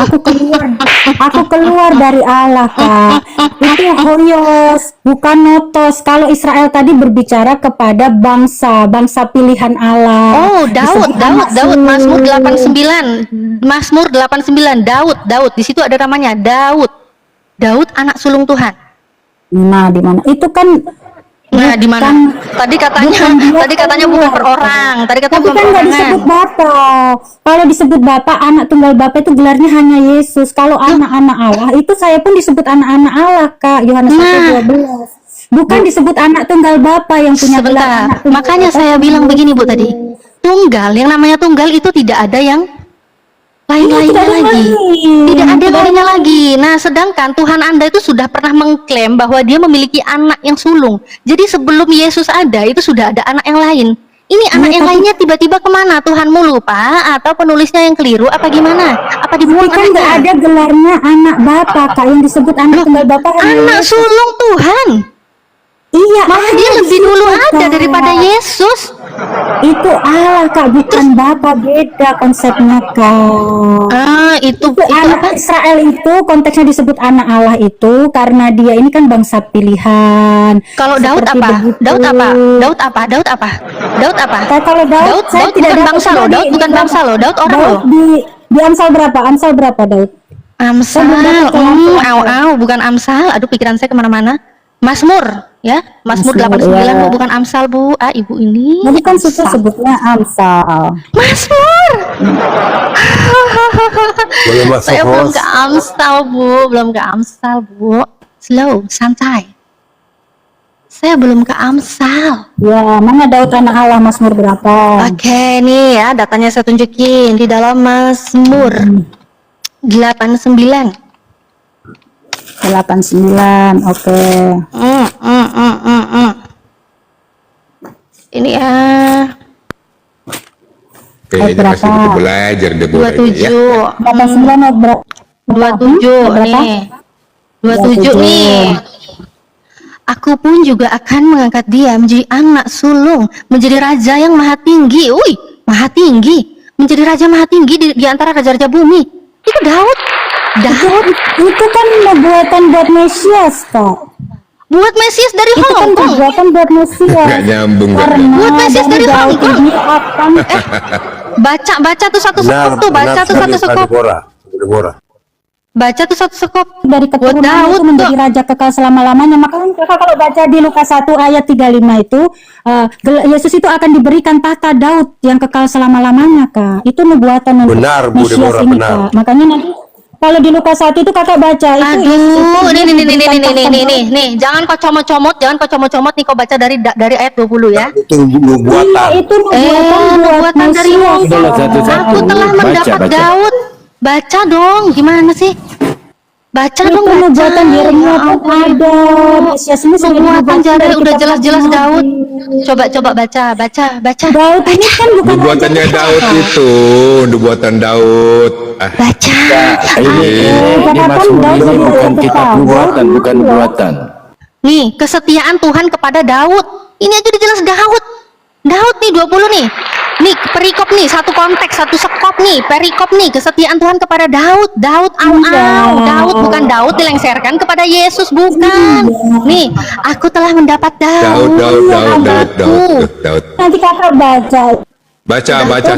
aku keluar dari Allah Kak. Itu hoyos, bukan notos. Kalau Israel tadi berbicara kepada bangsa pilihan Allah. Oh, Daud, Disebut anak Mazmur sulung. 89. Mazmur 89, Daud. Di situ ada namanya Daud. Daud anak sulung Tuhan. Nah, di mana? Itu kan Nah, di mana? bukan- Tadi katanya bukan per orang. Tadi katanya Tapi bukan kan nggak perorangan. disebut bapak. Kalau disebut bapak, anak tunggal bapak itu gelarnya hanya Yesus. Kalau anak-anak Allah itu saya pun disebut anak-anak Allah Kak. Yohanes 1:12. Bukan disebut anak tunggal bapak yang punya gelar Sebentar. anak tunggal Makanya bapak. saya bilang begini Bu tadi. Tunggal, yang namanya tunggal itu tidak ada yang lain-lainnya tidak ada lagi. lain. Tidak ada yang Tidak ada lainnya lagi. Nah, sedangkan Tuhan Anda itu sudah pernah mengklaim bahwa dia memiliki anak yang sulung. Jadi sebelum Yesus ada, itu sudah ada anak yang lain. Ini anak yang lainnya tiba-tiba kemana? Tuhanmu lupa atau penulisnya yang keliru apa gimana? Apa dibuang Tapi kan nggak anaknya? ada gelarnya anak bapak Kak, yang disebut anak tunggal bapak hanya Anak Yesus. sulung Tuhan. Iya, Malah dia lebih dulu ada daripada Yesus. Itu Allah Kak, bukan bapak, beda konsepnya Kak. Itu Anak apa? Israel itu konteksnya disebut anak Allah itu karena dia ini kan bangsa pilihan. Kalau Daud Seperti apa? begitu. Daud apa? Daud apa? Daud apa? Daud apa? Kalau Daud, saya Daud tidak bukan dapat bangsa loh. tadi Daud bukan di- bangsa loh. Daud orang Daud loh. di Amsal berapa? Amsal berapa Daud? Amsal. Saya belum dapat tuh Amsal. Bukan Amsal. Aduh, pikiran saya kemana-mana. Mazmur ya, Mazmur Mazmur, 89 ya. Bu, bukan Amsal Bu. Ah, Ibu ini. Tadi kan situ sebutnya Amsal. Mazmur. Boleh masuk Saya belum host. ke Amsal Bu, belum ke Amsal Bu. Slow, santai. Saya belum ke Amsal. Ya, mana Daud anak Allah Mazmur berapa? Oke, nih ya datanya saya tunjukin di dalam Mazmur 89. 89. Oke. Ini ya Oke, ini berapa? masih butuh belajar Deborah ini ya. 27. 89 ayat berapa? 27 Berapa? nih. 27 nih. Aku pun juga akan mengangkat dia menjadi anak sulung, menjadi raja yang maha tinggi. Wih, maha tinggi. Menjadi raja maha tinggi di antara raja-raja bumi. Itu Daud. Daud Itu kan buatan buat Mesias, Kak. buat Mesias dari Itu kan Hong Kong. buatan buat Mesias. Nggak nyambung, nggak Karena nyambung. Buat Mesias dari Daud Hong Kong. ini akan Baca tuh satu sekop tuh, baca tuh satu sekop. Deborah. Baca tuh satu sekop. dari Buat keturunan Daud itu menjadi tuh. raja kekal selama-lamanya. Makanya kakak kalau baca di Lukas 1 ayat 35 itu Yesus itu akan diberikan tahta Daud yang kekal selama-lamanya, Kak. Itu nubuatan untuk Benar, Bu Mesias Deborah, ini, benar. Kak. Makanya nanti kalau di Lukas 1 itu kakak baca itu Yesus itu Aduh, dia diberikan tahta Daud. nih, jangan kau comot-comot nih, kau baca dari ayat 20 ya. Itu Iya, buatan. itu nubuatan buat Nubuatan dari Mesias. Hong Udahlah, Kong. satu-satu. Aku telah Baca, mendapat baca. Daud. Baca dong, gimana sih? Baca Itu dong, baca. nubuatan Yeremia Ya pun ampun. ada. Mesias ini sudah Nubuatan dinubuatkan jadi dari udah kitab jelas-jelas Nabi. Daud. Coba baca. Daud ini kan bukan Nubuatannya raja. Daud itu, nubuatan Daud. Ini Katakan Mazmur Daud ini jadi bukan raja kitab Daud. nubuatan, bukan nubuatan. Nih, kesetiaan Tuhan kepada Daud. Ini aja udah jelas Daud. Daud nih 20 nih. Nih perikop nih, satu konteks, satu sekop nih, perikop nih, kesetiaan Tuhan kepada Daud. Daud Daud bukan Daud dilengserkan kepada Yesus, bukan. Nih, aku telah mendapat Daud. Daud. Nanti kakak baca. Baca, Baca.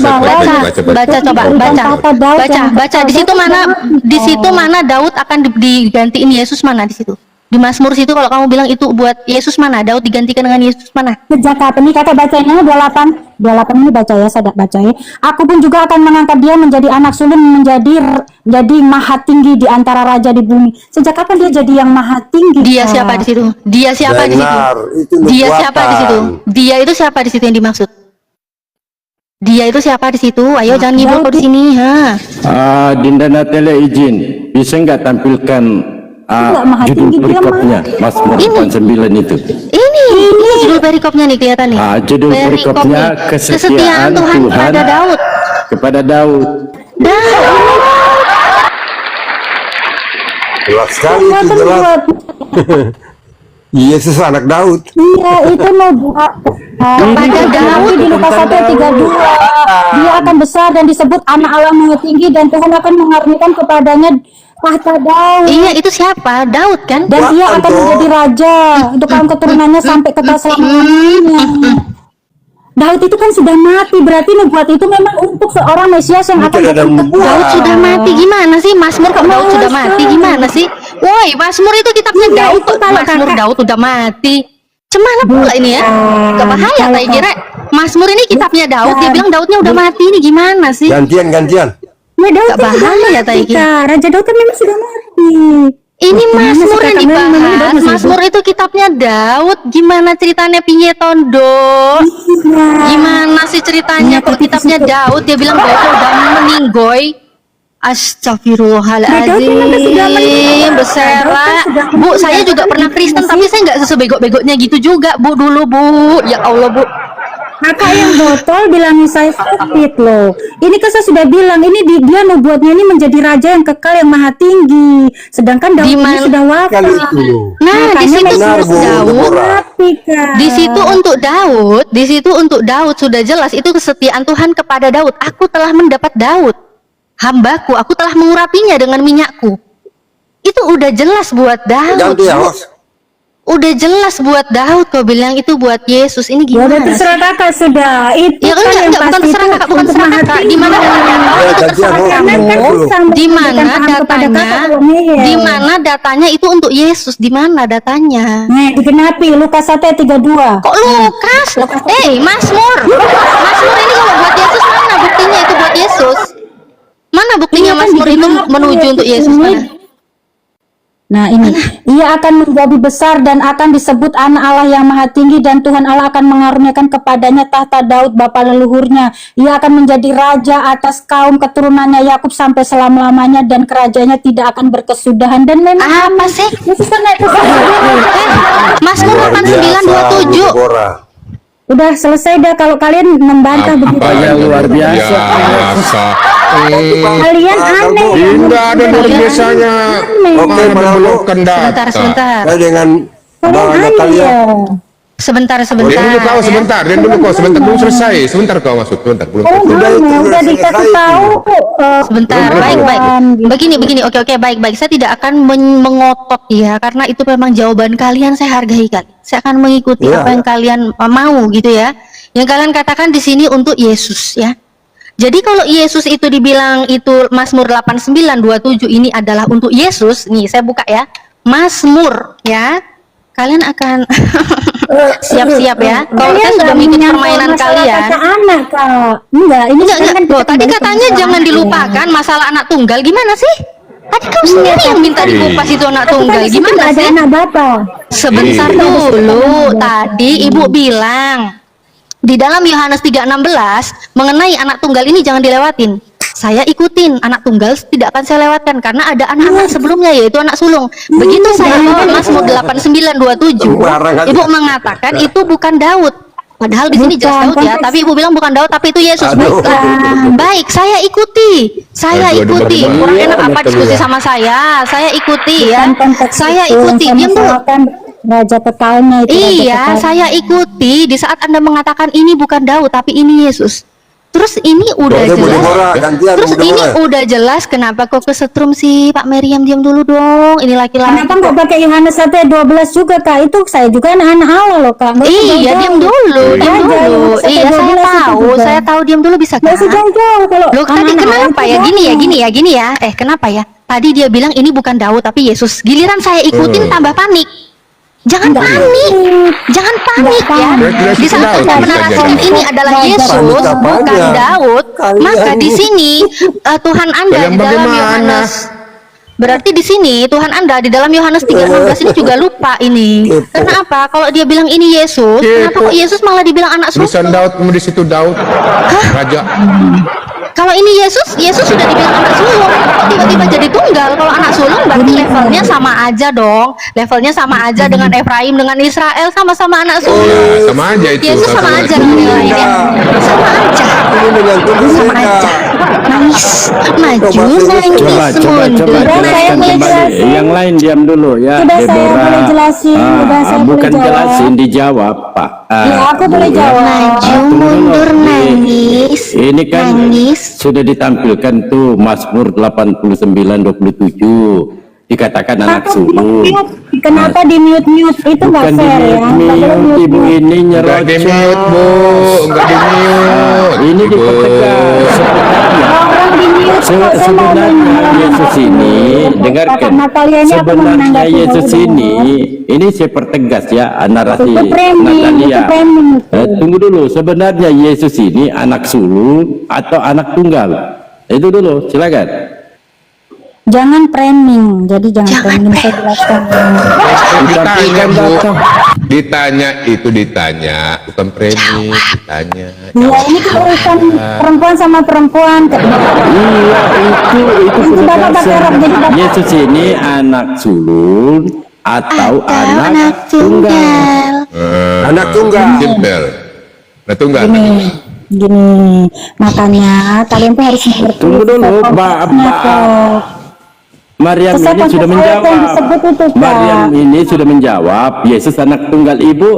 Di situ mana Daud akan digantiin Yesus mana di situ? Di Mazmur situ kalau kamu bilang itu buat Yesus mana? Daud digantikan dengan Yesus mana? Sejak kapan ini kakak bacanya 28 ini baca ya, saya baca ya. Aku pun juga akan mengangkat dia menjadi anak sulung, menjadi maha tinggi di antara raja di bumi. Sejak kapan dia jadi yang maha tinggi? Dia Kak? siapa di situ? Dia siapa di situ? Benar, itu Dia nubuatan. siapa di situ? Dia itu siapa di situ yang dimaksud? Dia itu siapa di situ? Ayo jangan ngibul kok di sini, ha. Dinda Natalia izin, bisa nggak tampilkan Nggak maha judul tinggi, dia perikopnya, Mazmur 89 itu. Ini judul perikopnya nih kelihatan nih. Judul perikopnya kesetiaan Tuhan Tuhan kepada Daud. kepada Daud. Jelas sekali itu Nubuatan jelas. buat Yesus anak Daud. Iya, itu kepada Daud di Lukas 1 ayat 32. Dia akan besar dan disebut anak Allah Maha Tinggi dan Tuhan akan mengaruniakan kepadanya tahta Daud. Iya, itu siapa? Daud kan? Dan ia akan menjadi raja untuk kaum keturunannya sampai kekal selama-lamanya. Daud itu kan sudah mati, berarti nubuat itu memang untuk seorang Mesias yang akan Bukan ada datang. nubuat. Daud sudah mati gimana sih? Mazmur kok Daud sudah mati gimana sih? Woi, Mazmur itu kitabnya Iya, Daud itu kok kalau Mazmur kakak- Daud udah mati. Cemana pula ini ya? Gak bahaya Kalau saya kira. Mazmur ini kitabnya Daud, dia bilang Daudnya udah mati, ini gimana sih? Gantian. Ya, Daud Gak kan sudah bahaya ya, mati, Taiki? Kak. Raja Daud kan memang sudah mati. Ini Gimana sih, Mazmur yang Kak? Memang Daud dibahas. masih Mazmur itu kitabnya Daud. Gimana ceritanya Pinye Tondo? Iya. Gimana sih ceritanya kok kitabnya Daud? Dia bilang Daud udah meninggoy. Astagfirullahaladzim, bersera. Bu, saya juga pernah Kristen, tapi saya nggak sesebego-begonya gitu juga, Bu, dulu, Bu. Ya Allah, Bu. Kakak yang botol bilangin saya stupid loh. Ini kan saya sudah bilang, ini dia nubuatnya ini menjadi raja yang kekal yang maha tinggi. Sedangkan Daud Di ini mana- sudah wafat. Kali itu. Nah, di Makanya situ benar, Bu, Daud, Deborah. Mati, Kak. di situ untuk Daud sudah jelas itu kesetiaan Tuhan kepada Daud. Aku telah mendapat Daud, hambaku, aku telah mengurapinya dengan minyakku. Itu udah jelas buat Daud. Ganti ya, Bu. host. Udah jelas buat Daud, kau bilang itu buat Yesus. Ini Ya udah gimana? terserah kakak sudah. Itu Ya kan yang bukan pasti terserah itu kakak, bukan untuk terserah kakak. Di mana datanya? Ya, Itu gantian, terserah Bro. kamu. Karena kan sama Di mana memberikan paham kepada datanya? kakak kalau ngeyel. Di mana datanya itu untuk Yesus? Di mana datanya? Nah, digenapi Lukas 1 ayat 32. Kok Lukas? Mazmur. Mazmur ini kalau buat Yesus mana buktinya itu buat Yesus? Mana buktinya Iya kan Mazmur itu digenapi menuju untuk Yesus? ini. Mana? Nah ini, ia akan menjadi besar dan akan disebut anak Allah yang maha tinggi, dan Tuhan Allah akan mengaruniakan kepadanya tahta Daud bapa leluhurnya. Ia akan menjadi raja atas kaum keturunannya Yakub sampai selama-lamanya, dan kerajaannya tidak akan berkesudahan. Dan memang Apa sih? Yesus kan itu Mazmur Luar biasa, 89:27. Deborah. udah selesai dah kalau kalian membantah begitu. Apa yang luar biasa? Kalian aneh. Tidak ada luar biasanya. Oke, Membelokkan Sebentar, data. sebentar. Saya dengan Kalian Bang aneh Natalia. ya. Sebentar, Dia dulu sebentar. kau ya. sebentar, dia dulu kau sebentar belum selesai. Sebentar kau masuk, sebentar belum. Oh, Udah itu, udah udah dikasih selesai. tahu. Sebentar, baik. Begini, oke, baik. Saya tidak akan mengotot ya, karena itu memang jawaban kalian saya hargai kali. Saya akan mengikuti Iya. apa yang kalian mau gitu ya. Yang kalian katakan di sini untuk Yesus ya. Jadi kalau Yesus itu dibilang itu Mazmur 89:27 ini adalah untuk Yesus, nih saya buka ya. Mazmur ya. Kalian akan siap-siap ya. Kalau saya sudah mengikuti permainan kalian. Kata anak kak, enggak. Ini Enggak. sekarang kan Loh, kita tadi kembali ke katanya masalah jangan anak dilupakan masalah anak tunggal. Gimana sih? Tadi kamu sendiri yang minta dikupas itu anak ya. Tapi kan tunggal. di situ Gimana ada sih? anak bapak. Sebentar Iya. dulu. Tadi Ibu bilang di dalam Yohanes 3:16 mengenai anak tunggal ini jangan dilewatin. Saya ikutin anak tunggal tidak akan saya lewatkan karena ada anak-anak sebelumnya yaitu anak sulung. Begitu saya bawa Mazmur 89:27, Sembarang aja. Ibu mengatakan itu bukan Daud. Padahal di sini jelas Daud ya, tapi Ibu bilang bukan Daud tapi itu Yesus. Aduh. Baiklah. Baik, saya ikuti. Saya Aduh, ikuti. bagaimana? Kurang enak apa Betul diskusi ya. sama saya? Saya ikuti ya. Bukan konteks Saya itu, ikuti. yang saya Diam dulu. masalahkan raja totalnya itu. raja Iya, totalnya. saya ikuti di saat Anda mengatakan ini bukan Daud tapi ini Yesus. Terus ini udah Oke, Bu jelas. Deborah, gantian, Terus Bu ini Deborah. udah jelas kenapa kok kesetrum sih Pak Meriam, diam dulu dong. Ini laki-laki. Kenapa nggak pakai Yohanes 1 ayat 12 juga kak? Itu saya juga anak-anak Allah loh kak. Nggak usah Iya, jauh-jauh. diam dulu, diam Aja, dulu. Yohanes 1 Iya, ayat 12 itu juga. saya tahu diam dulu bisa Nggak kan? usah jauh-jauh kalau Loh, tadi anak-anak Allah kenapa itu ya? Gini banyak. ya. Kenapa ya? Tadi dia bilang ini bukan Daud tapi Yesus. Giliran saya ikutin tambah panik. Jangan panik. Jangan panik ya. Jelas-jelas Di itu saat Daud Anda bisa menarasikan jadi. ini adalah Panik Yesus, apanya? bukan Daud, Kalian maka di ini. sini Tuhan Anda Yang di dalam bagaimana? Yohanes. Berarti di sini Tuhan Anda di dalam Yohanes 3:16 ini juga lupa ini. Kepo. Kenapa? Kalau dia bilang ini Yesus, kenapa Kepo. kok Yesus malah dibilang anak Tulisan sulung? Daud, di situ Daud, raja. Kalau ini Yesus sudah dibilang anak sulung, tiba-tiba jadi tunggal. Kalau anak sulung berarti levelnya sama aja dong. Levelnya sama aja dengan Efraim, dengan Israel, sama-sama anak sulung. Ya, sama aja itu. Yesus sama aja dengan yang lain ya. Sama aja. Ini dengan tulis Sama beda. aja. Nangis, maju, nangis, Coba mundur. Saya jelaskan boleh kembali. jelasin. Yang lain diam dulu ya. Sudah saya Deborah. boleh jelasin, sudah saya boleh Bukan jawab. jelasin, dijawab Pak. Ya, aku boleh Bu, ya. jawab. Maju, mundur, nangis. Ini kan Nangis. sudah ditampilkan tuh Mazmur 89:27 dikatakan anak sulung. Kenapa di mute? Itu nggak Bukan di fair ya. Nggak boleh mute, ibu mute. ini Enggak di nyerocos. mute, Bu. Enggak di mute. Ini Ibu. dipertegas. Orang di mute kok, saya mau Sebenarnya menang. Yesus ini, dengarkan. Kata Natalia ini aku mau Sebenarnya menanggapi Yesus dulu. ini saya pertegas ya narasi Itu framing, Natalia. itu framing. Tunggu dulu, sebenarnya Yesus ini anak sulung atau anak tunggal? Itu dulu, silakan. Jangan framing, jadi jangan Jangan framing. Saya jelaskan. Ditanya, Bu. Datang. Ditanya, bukan premi, ditanya. Ya ini kan urusan perempuan sama perempuan. Iya, itu Itu sudah Bapak pakai rok, jadi Bapak- Yesus ini anak sulung atau anak anak tunggal. Anak tunggal. Simpel. Nah, tunggal. Gini, makanya kalian tuh harus mengerti. Tunggu dulu, konteksnya kok. Maryam Sesuai ini sudah konteks ayat yang menjawab. disebut itu, Kak. Maryam ini sudah menjawab. Yesus anak tunggal ibu.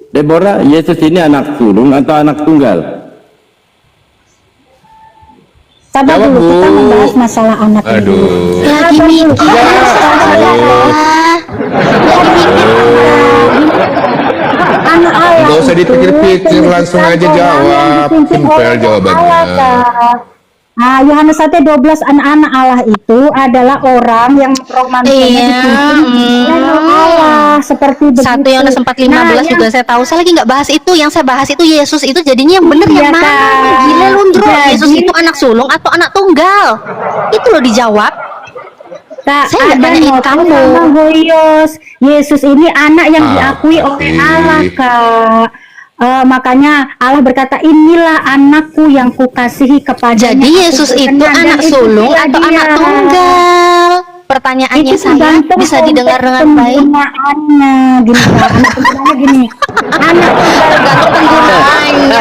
Deborah, Yesus ini anak sulung atau anak tunggal? Sabar Jawab, dulu, kita Bu. membahas masalah anak ini. Aduh. Lagi mikir. Anak Allah Nggak usah itu dipikir-pikir, langsung aja pembicaraan jawab. yang dipimpin Simpel oleh jawabannya. Allah, Kak. Nah, Yohanes 1:12, anak-anak Allah itu adalah orang yang roh manusianya Iya, dipimpin oleh roh Allah, seperti begitu. 1 Yohanes 4:15 Nah, juga saya tahu. Saya lagi nggak bahas itu. Yang saya bahas itu Yesus itu jadinya yang bener Iya, yang mana? Kak. Gila Lundro. Jadi- Yesus itu anak sulung atau anak tunggal? Itu loh dijawab. Kak, Saya nggak ada nanyain novel kamu. sama Hoyos. Yesus ini anak yang Ah, diakui oleh iya. Allah, Kak. Makanya Allah berkata, inilah anakku yang kukasihi kepadanya. Jadi Aku Yesus itu berkenan." Dan anak itu sulung dia atau dia. anak tunggal? Pertanyaannya Itu saya tergantung bisa didengar konteks dengan baik. penggunaannya. Gini, Kak. Penggunaannya gini. Anak tunggal Tergantung penggunaannya.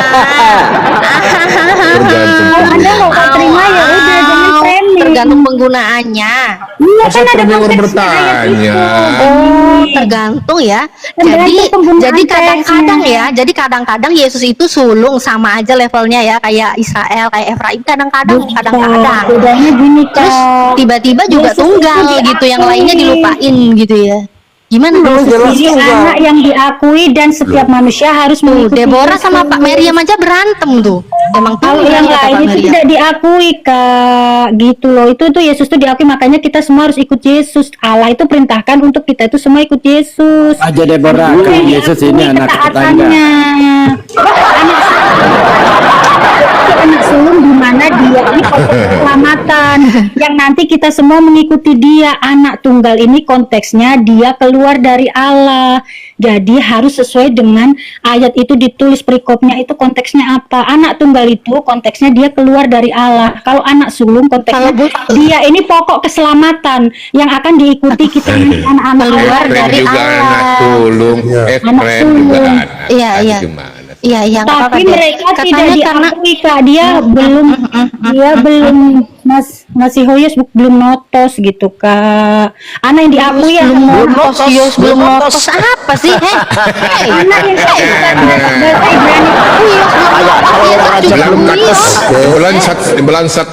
Tergantung. kalau Anda nggak terima ya udah, jangan framing. Tergantung penggunaannya. Iya, Masa kan ada framing orang konteksnya ayat bertanya? itu. Oh, tergantung ya. Tergantung penggunaan Jadi kadang-kadang teksnya. ya, jadi kadang-kadang Yesus itu sulung sama aja levelnya ya, kayak Israel, kayak Efraim kadang-kadang. Bedanya gini, Terus Kak. tiba-tiba juga Yesus itu tunggal diakui. gitu, yang lainnya dilupain gitu ya. Gimana dong? Jelas Jadi juga. anak yang diakui dan setiap manusia harus Tuh, mengikuti Deborah Yesus. sama Pak Meriam aja berantem tuh. Emang Kalau tunggal yang kata Pak lain itu Meriam. tidak diakui, Kak, gitu loh. Itu tuh Yesus tuh diakui, makanya kita semua harus ikut Yesus. Allah itu perintahkan untuk kita itu semua ikut Yesus. Aja Deborah, Itu kan yang Yesus diakui ini anak tetangga. ketaatannya. Anak sulung di mana dia ini konteks keselamatan yang nanti kita semua mengikuti dia. Anak tunggal ini konteksnya dia keluar dari Allah, jadi harus sesuai dengan ayat itu ditulis perikopnya itu konteksnya apa. Anak tunggal itu konteksnya dia keluar dari Allah. Kalau anak sulung konteksnya dia ini pokok keselamatan yang akan diikuti kita anak-anak Keluar Allah. dari juga Allah. anak sulung, Anak Efrem juga sulung. anak. Iya, Tadi iya. gimana? Iya, iya, nggak apa-apa Tapi deh. mereka tidak Katanya karena diakui, Kak. Dia belum masih Hoyos belum notos gitu, Kak. Anak yang diakui ya belum semua. notos, Yos, belum notos apa sih? Hei, Anak yang Belansat.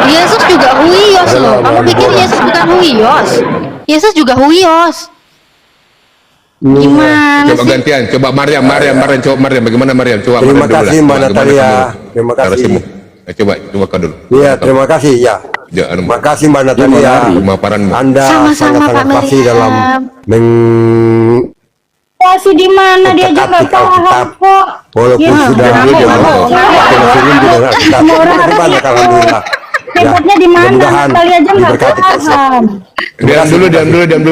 Yesus juga huios loh. Kamu pikir Yesus bukan huios? Yesus juga huios. Gimana Coba sih? gantian, coba Maryam, coba Maryam, bagaimana Maryam? Coba Terima Maryam dulu kasih, lah. Mbak Bagaimana Natalia. kamu? Terima kasih. Narasimu. Coba kau dulu. Iya, terima kasih ya. Ya, anu, Terima kasih Mbak Natalia. pemaparanmu. Anda Sama-sama, sangat-sangat Pak fasih Meriam. dalam Kasih di mana dia aja nggak Otak-atik paham Alkitab. kok. Walaupun Ya, sudah kamu, dia kamu, mau kamu. sering dengan Alkitab. Semua orang harus Bagaimana tahu. alhamdulillah. Hebatnya di mana? mudah-mudahan Natalia aja nggak diberkati Pak Ustaz. paham. Diam dulu, Deborah, Silakan, diam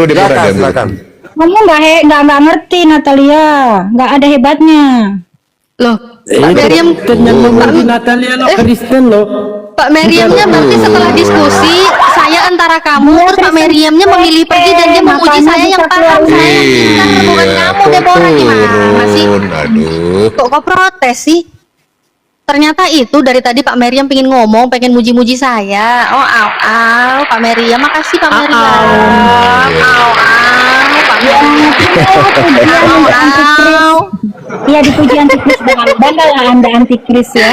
dulu. silakan. Kamu nggak ngerti, Natalia. Nggak ada hebatnya. Loh, Pak Meriam, Yang memuji Natalia lo Kristen lo. Pak Meriamnya berarti setelah diskusi saya antara kamu, terus Pak Meriamnya memilih pergi dan dia memuji Makanya saya yang bisa paham, keluar. saya yang pintar, bukan kamu Deborah. Gimana sih? Aduh. Kok protes sih? Ternyata itu dari tadi Pak Meriam pengen ngomong, pengen muji-muji saya. Oh, Pak Meriam, makasih Pak Meriam. Pak Meriam. Iya, dipuji antikris dengan bangga lah Anda antikris ya.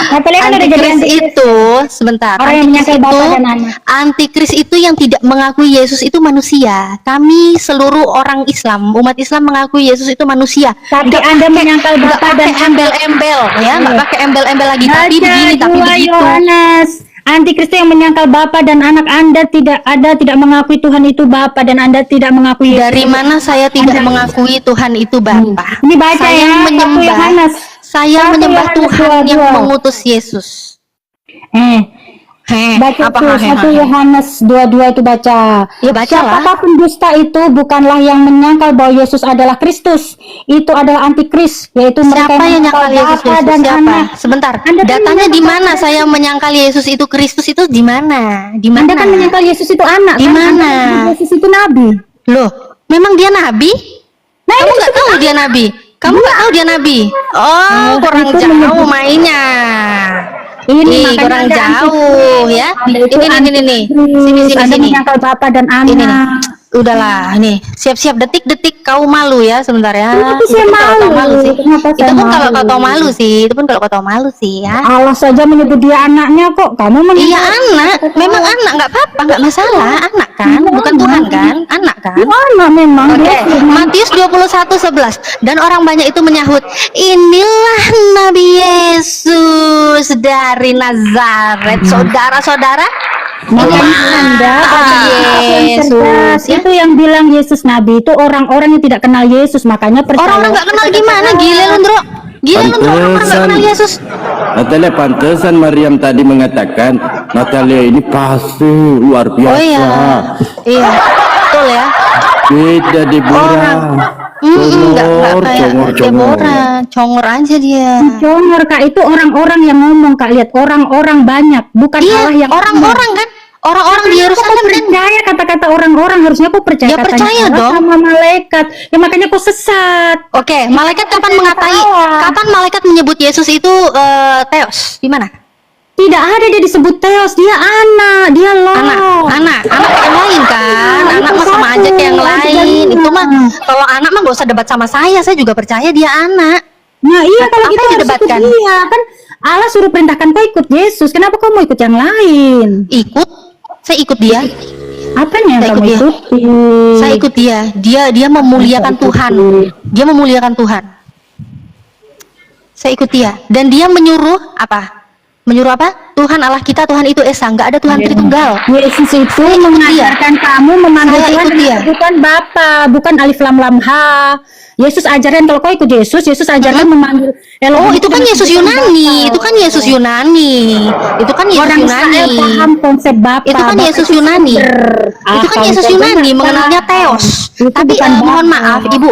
Natalia kan udah jadi Antikris antikris. itu sebentar. Orang yang Antikris menyangkal itu Bapa dan Anak. antikris itu yang tidak mengakui Yesus itu manusia. Kami seluruh orang Islam, umat Islam mengakui Yesus itu manusia. Tapi Anda menyangkal Nggak Bapa dan pakai embel-embel ya, nggak pakai embel-embel lagi. Tapi Baca begini, tapi 2 begitu. Yohanes. Antikris itu yang menyangkal Bapa dan Anak. Anda tidak mengakui Tuhan itu Bapa dan Anda tidak mengakui Yesus. Dari mana saya tidak mengakui Tuhan itu Bapa? Ini baca Saya ya, 1 menyembah. Yohanes. Saya 1 menyembah Yohanes Tuhan yang 22. mengutus Yesus. Baca Apa tuh 1 Yohanes 22 itu baca. Ya, bacalah. Siapakah pendusta itu bukanlah yang menyangkal bahwa Yesus adalah Kristus. Itu adalah antikris, yaitu mereka Siapa yang nyangkal Yesus? Bapa dan Siapa? Anak. Sebentar. Anda kan Datanya di menyangkal mana saya menyangkal Yesus itu Kristus itu di mana? Di mana? Anda kan menyangkal Yesus itu anak. Di kan? mana? Anda menyangkal Yesus itu nabi. Loh, memang dia nabi? Nah, Kamu ini nggak tahu dia nabi? Kamu nggak tahu dia nabi? Oh, kurang itu jauh menyebut- mainnya. Ini Ih, makanya kurang Anda jauh antikris. ya. Anda itu Ini nih. antikris. Anda Sini. menyangkal Bapa dan Ini nih. Anak. Udahlah, nih siap-siap detik-detik kau malu ya sebentar ya. Kenapa Itu saya pun kalau kau malu? malu sih. Kenapa Itu saya pun kalau malu? kau tahu malu sih. Itu pun kalau kau tahu malu sih ya. Allah saja menyebut dia anaknya kok. Kamu menyebut Iya anak, memang anak nggak apa-apa, nggak masalah, anak kan, bukan Tuhan kan, anak kan. anak memang. Oke, Dia firman. Matius 21:11 dan orang banyak itu menyahut, inilah Nabi Yesus dari Nazaret. Saudara-saudara, Makanya Anda Bapak yang Yesus cerdas, ya. itu yang bilang Yesus Nabi itu orang-orang yang tidak kenal Yesus, makanya percaya. Orang-orang nggak kenal gimana? Gila lu, Ndro. Gila lu, Ndro, orang nggak kenal Yesus. Natalia, pantesan Maryam tadi mengatakan Natalia ini pasti luar biasa. Oh iya, iya, betul ya. Beda Deborah. Nggak kayak Congor. Deborah, congor aja dia. Congor Kak, itu orang-orang yang ngomong Kak, lihat orang-orang banyak, bukan Iya, Allah yang orang-orang kan, orang-orang di Yerusalem kan. percaya kata-kata orang-orang, harusnya aku percaya Ya, katanya percaya Allah dong. sama malaikat. Ya makanya aku sesat. Oke, malaikat kapan kapan malaikat menyebut Yesus itu Theos? Di mana? Tidak ada dia disebut Theos, dia anak, dia Anak yang lain kan, anak mah sama aja kayak yang lain. Itu mah kalau anak mah gak usah debat sama saya juga percaya dia anak. Nah iya, kalau Apa gitu yang harus didebatkan? ikut dia kan. Allah suruh perintahkan kau ikut Yesus, kenapa kau mau ikut yang lain? Saya ikut dia. Apanya yang Saya kamu ikut dia. ikuti? Saya ikut dia. Dia memuliakan Tuhan. Dia memuliakan Tuhan. Saya ikut dia. Dan dia menyuruh apa? Menyuruh apa? Tuhan Allah kita, Tuhan itu Esa. Nggak ada Tuhan Tritunggal. Yesus itu Saya ikut mengajarkan kamu memanggil Saya Tuhan ikut dia. bukan Bapa, bukan alif lam lam ha. Yesus ajarkan, kalau kau ikut Yesus ajarkan memanggil Oh, itu kan Yesus Yunani. Itu kan Yesus Yunani. Itu kan Yesus Orang Yunani. Israel paham konsep Bapa. Itu kan Bapa Yesus Yunani. Itu kan Yesus Yunani mengenalnya Theos. Itu Tapi bukan mohon Bapa. maaf, Ibu,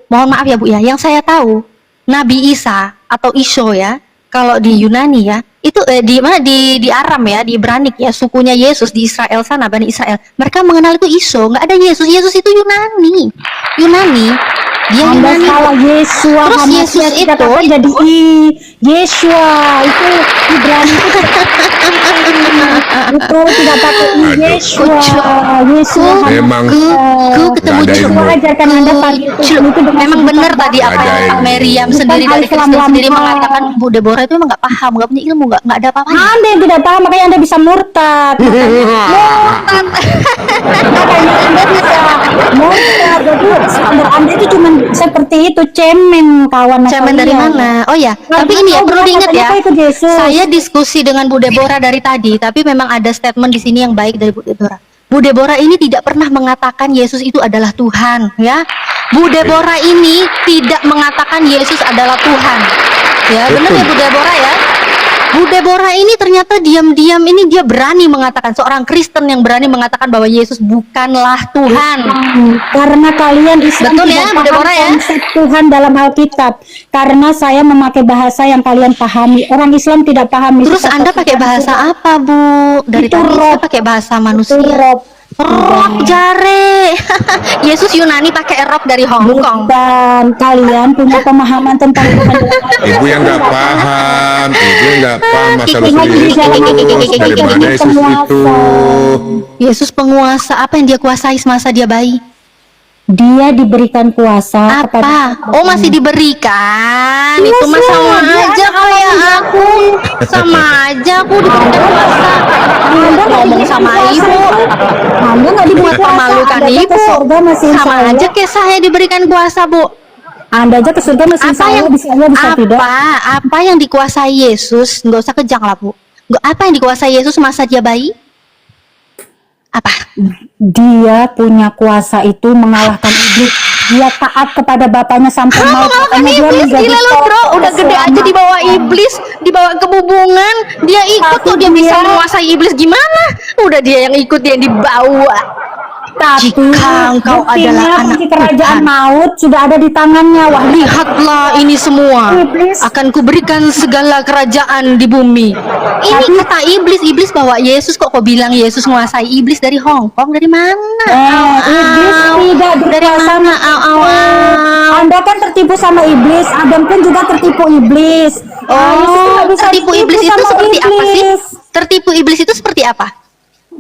mohon maaf ya Bu ya. Yang saya tahu Nabi Isa atau Iso ya, kalau di Yunani ya, itu di mana di Aram ya, di Ibranik ya, sukunya Yesus di Israel sana, Bani Israel. Mereka mengenal itu Iso, nggak ada Yesus. Yesus itu Yunani. Dia Anda Yunani. salah Yesua. Terus Hamasya Yesus tidak itu- apa jadi Yesua itu Ibrani itu tidak pakai Yesua. Yesua Memang Ku ketemu nggak ada Cuk. ilmu. ajarkan Anda pakai Tuhan itu dengan Memang sebutan benar tadi Bapa. apa Ada yang ilmu. Meriam Bukan sendiri dari alif lam Kristen lam sendiri ha. mengatakan Bu Deborah itu memang nggak paham, nggak punya ilmu, nggak ada apa-apanya. Anda yang tidak paham, makanya Anda bisa murtad. Makanya Anda bisa murtad. Jadi standar Anda itu cuma seperti itu, cemen kawan. Cemen dari mana? Oh ya, tapi ini ya perlu diingat ya. Katanya kau ikut Yesus. Saya diskusi dengan Bu Deborah dari tadi, tapi memang ada statement di sini yang baik dari Bu Deborah. Bu Deborah ini tidak pernah mengatakan Yesus itu adalah Tuhan, ya. Bu Deborah ini tidak mengatakan Yesus adalah Tuhan. Ya, benar ya Bu Deborah ya. Bu Deborah ini ternyata diam-diam ini dia berani mengatakan, seorang Kristen yang berani mengatakan bahwa Yesus bukanlah Tuhan. Karena kalian Islam Betul tidak ya, Bu paham Deborah ya? konsep Tuhan dalam Alkitab. Karena saya memakai bahasa yang kalian pahami. Orang Islam tidak paham. Terus Anda pakai bahasa apa, Bu? Dari Itu tadi roh. saya pakai bahasa manusia. Rock jare. Yesus Yunani pakai rok dari Hong Kong. Dan kalian punya pemahaman tentang Tuhan. Ibu yang nggak paham, ibu yang nggak paham masalah Kiki, Yesus. Dari mana Yesus itu? Yesus penguasa, apa yang dia kuasai semasa dia bayi? Dia diberikan kuasa Apa? Oh, masih diberikan. Itu mah sama aja kayak aku. Sama aja aku diberikan kuasa. Ngomong sama ibu. Anda nggak diberi Buat kuasa. memalukan Anda aja ibu. ke surga masih insya Sama Allah. aja kayak saya diberikan kuasa, Bu. Anda aja ke surga masih insya Allah bisa tidak. Apa yang dikuasai Yesus? Nggak usah kejang lah Bu. Apa yang dikuasai Yesus masa dia bayi? Apa? Dia punya kuasa itu mengalahkan iblis. Dia taat kepada bapaknya sampai mau. Mengalahkan Makanya dia iblis, menjadi gila lo bro. Udah gede aja dibawa iblis, dibawa ke bubungan. Dia ikut Tapi tuh, dia bisa dia- menguasai iblis gimana? Udah dia yang ikut, dia yang dibawa. Tapi Jika engkau buktinya adalah anak kunci kerajaan Tuhan, maut sudah ada di tangannya. Wah, lihatlah ini semua. Iblis. Akan kuberikan segala kerajaan di bumi. Ini kata iblis bawa Yesus, kok bilang Yesus menguasai iblis dari Hong Kong? Dari mana? iblis tidak Dari berkuasa. mana? Anda kan tertipu sama iblis. Adam pun juga tertipu iblis. Yesus Oh, tidak bisa tertipu ditipu iblis itu sama seperti apa sih? iblis. Tertipu iblis itu seperti apa?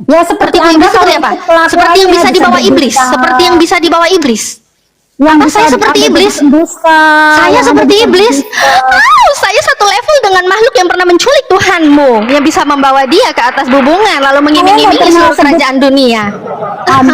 Ya seperti Bertipu Anda iblis seperti apa? Seperti yang bisa dibawa iblis. Seperti yang bisa dibawa iblis. Yang Apa saya seperti iblis? Saya seperti iblis. Saya satu level dengan makhluk yang pernah menculik Tuhanmu, yang bisa membawa dia ke atas bubungan lalu mengiming-imingi seluruh kerajaan dunia.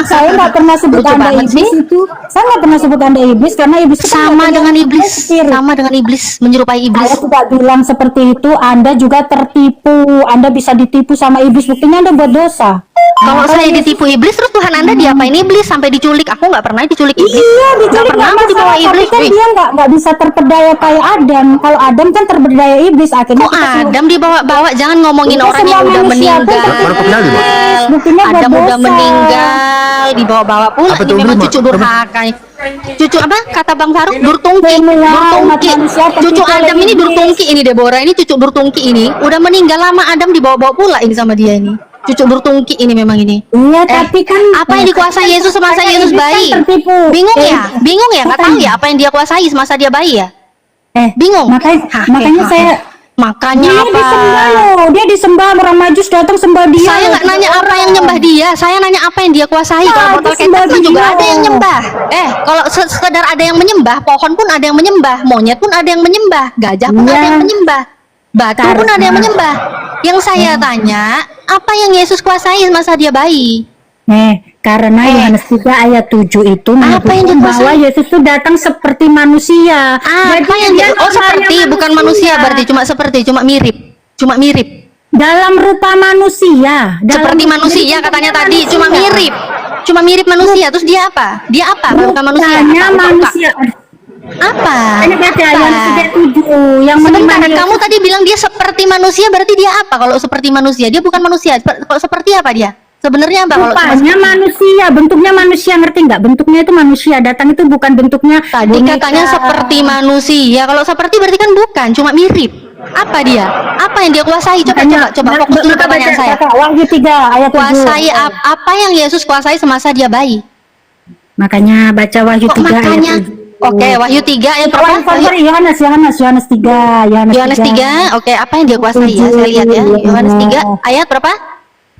Saya nggak pernah sebut Lucu Anda banget iblis sih. itu. Saya nggak pernah sebut Anda iblis karena iblis itu kan Sama nggak dengan punya iblis, spirit. sama dengan iblis, menyerupai iblis. Saya tidak bilang seperti itu. Anda juga tertipu. Anda bisa ditipu sama iblis. Buktinya Anda buat dosa. Kalau saya ditipu iblis, terus Tuhan Anda diapain iblis sampai diculik? Aku nggak pernah diculik iblis. Iya, diculik Nggak pernah aku dibawa tapi iblis. kan Wih, dia nggak bisa terpedaya kayak Adam. Kalau Adam kan terpedaya iblis. Akhirnya kok Adam dibawa-bawa? Jangan ngomongin Kita orang yang semua udah manusia kan meninggal. terpedaya. Buktinya buat Adam udah dosa. meninggal, dibawa-bawa pula. Ini memang cucu durhaka. Cucu apa? Kata Bang Faruk, durtungki. Durtungki. Cucu Adam ini durtungki ini, Deborah ini cucu durtungki ini. Udah meninggal lama, Adam dibawa-bawa pula ini sama dia ini. Cucu durtungki ini memang ini. Iya, tapi kan Apa yang dikuasai Yesus semasa Makanya Yesus iblis kan bayi? tertipu. Bingung ya? Bingung ya? Nggak tahu makanya. ya apa yang dia kuasai semasa dia bayi ya? Bingung. Makanya saya Makanya dia apa? disembah loh. Dia disembah, orang Majus datang sembah dia. Saya nggak nanya apa yang nyembah dia, saya nanya apa yang dia kuasai. Kalau botol kecap disembah kan juga dia. ada yang nyembah. Kalau sekedar ada yang menyembah, pohon pun ada yang menyembah, monyet pun ada yang menyembah, gajah pun Iya. ada yang menyembah, batu pun ada yang menyembah. Yang saya tanya, apa yang Yesus kuasai masa dia bayi? Karena Yohanes 3 ayat 7 itu Apa yang menyebutkan dikuasai? bahwa Yesus itu datang seperti manusia. Apa yang dia dia? Oh seperti, namanya bukan manusia berarti cuma seperti, cuma mirip, cuma mirip. Dalam rupa manusia. Seperti manusia katanya tadi, cuma mirip. Cuma mirip manusia. Terus dia apa? Dia apa? Bukan manusia. Rupanya Apa? manusia. Apa? Ini baca Yohanes 3 7 yang Sebentar, menemani kamu tadi bilang dia seperti manusia, berarti dia apa? Kalau seperti manusia, dia bukan manusia. Kalau seperti apa dia? Sebenarnya apa? Kalau cuma rupanya seperti- manusia, bentuknya manusia, ngerti nggak? Bentuknya itu manusia, datang itu bukan bentuknya Tadi boneka. katanya seperti manusia. Kalau seperti berarti kan bukan, cuma mirip. Apa dia? Apa yang dia kuasai? Coba fokus dulu pertanyaan saya. Wahyu 3 ayat 7. Kuasai apa yang Yesus kuasai semasa dia bayi? Makanya baca Wahyu Kok 3 makanya? ayat 7. Oke, Wahyu 3 ayat berapa? Sorry, Yohanes 3. Yohanes 3. Oke, apa yang dia kuasai ya? Saya lihat ya. Yohanes 3 ayat berapa?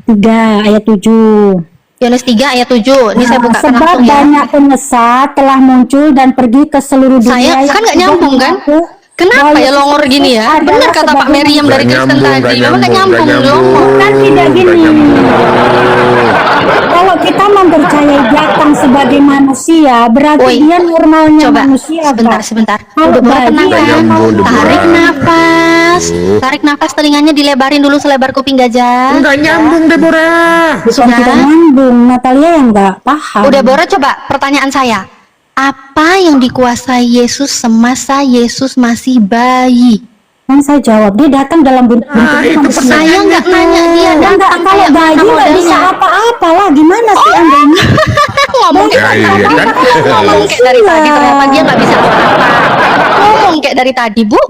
3 ayat 7. Yohanes 3 ayat 7. Ini saya bukakan Sebab langsung ya. banyak penyesat telah muncul dan pergi ke seluruh dunia. Saya kan nggak nyambung kan? Kenapa ya longor gini ya? Benar kata Pak Meriam dari Kristen tadi. Memang nggak nyambung longor. Kan tidak gini. Kalau kita mempercayai datang sebagai manusia, berarti Woi, dia normalnya Coba manusia. sebentar. Kalau Udah boleh bayi, tenang kan? nyambung, udah Tarik boleh. nafas. Tarik nafas, telinganya dilebarin dulu selebar kuping gajah. Enggak nyambung, Deborah. bukan Ya. tidak nyambung. Natalia yang nggak paham. Udah Bora, coba pertanyaan saya. Apa yang dikuasai Yesus semasa Yesus masih bayi? Kan saya jawab, dia datang dalam bentuk manusia. Saya nggak nanya dia Enggak, datang kalau kayak bayi mana nggak bisa modelnya. apa-apa lah. Gimana sih Anda ini? Ngomong Ya, kayak iya kan? ngomong kayak dari tadi, ternyata dia nggak bisa apa-apa. Ngomong kayak dari tadi, Bu.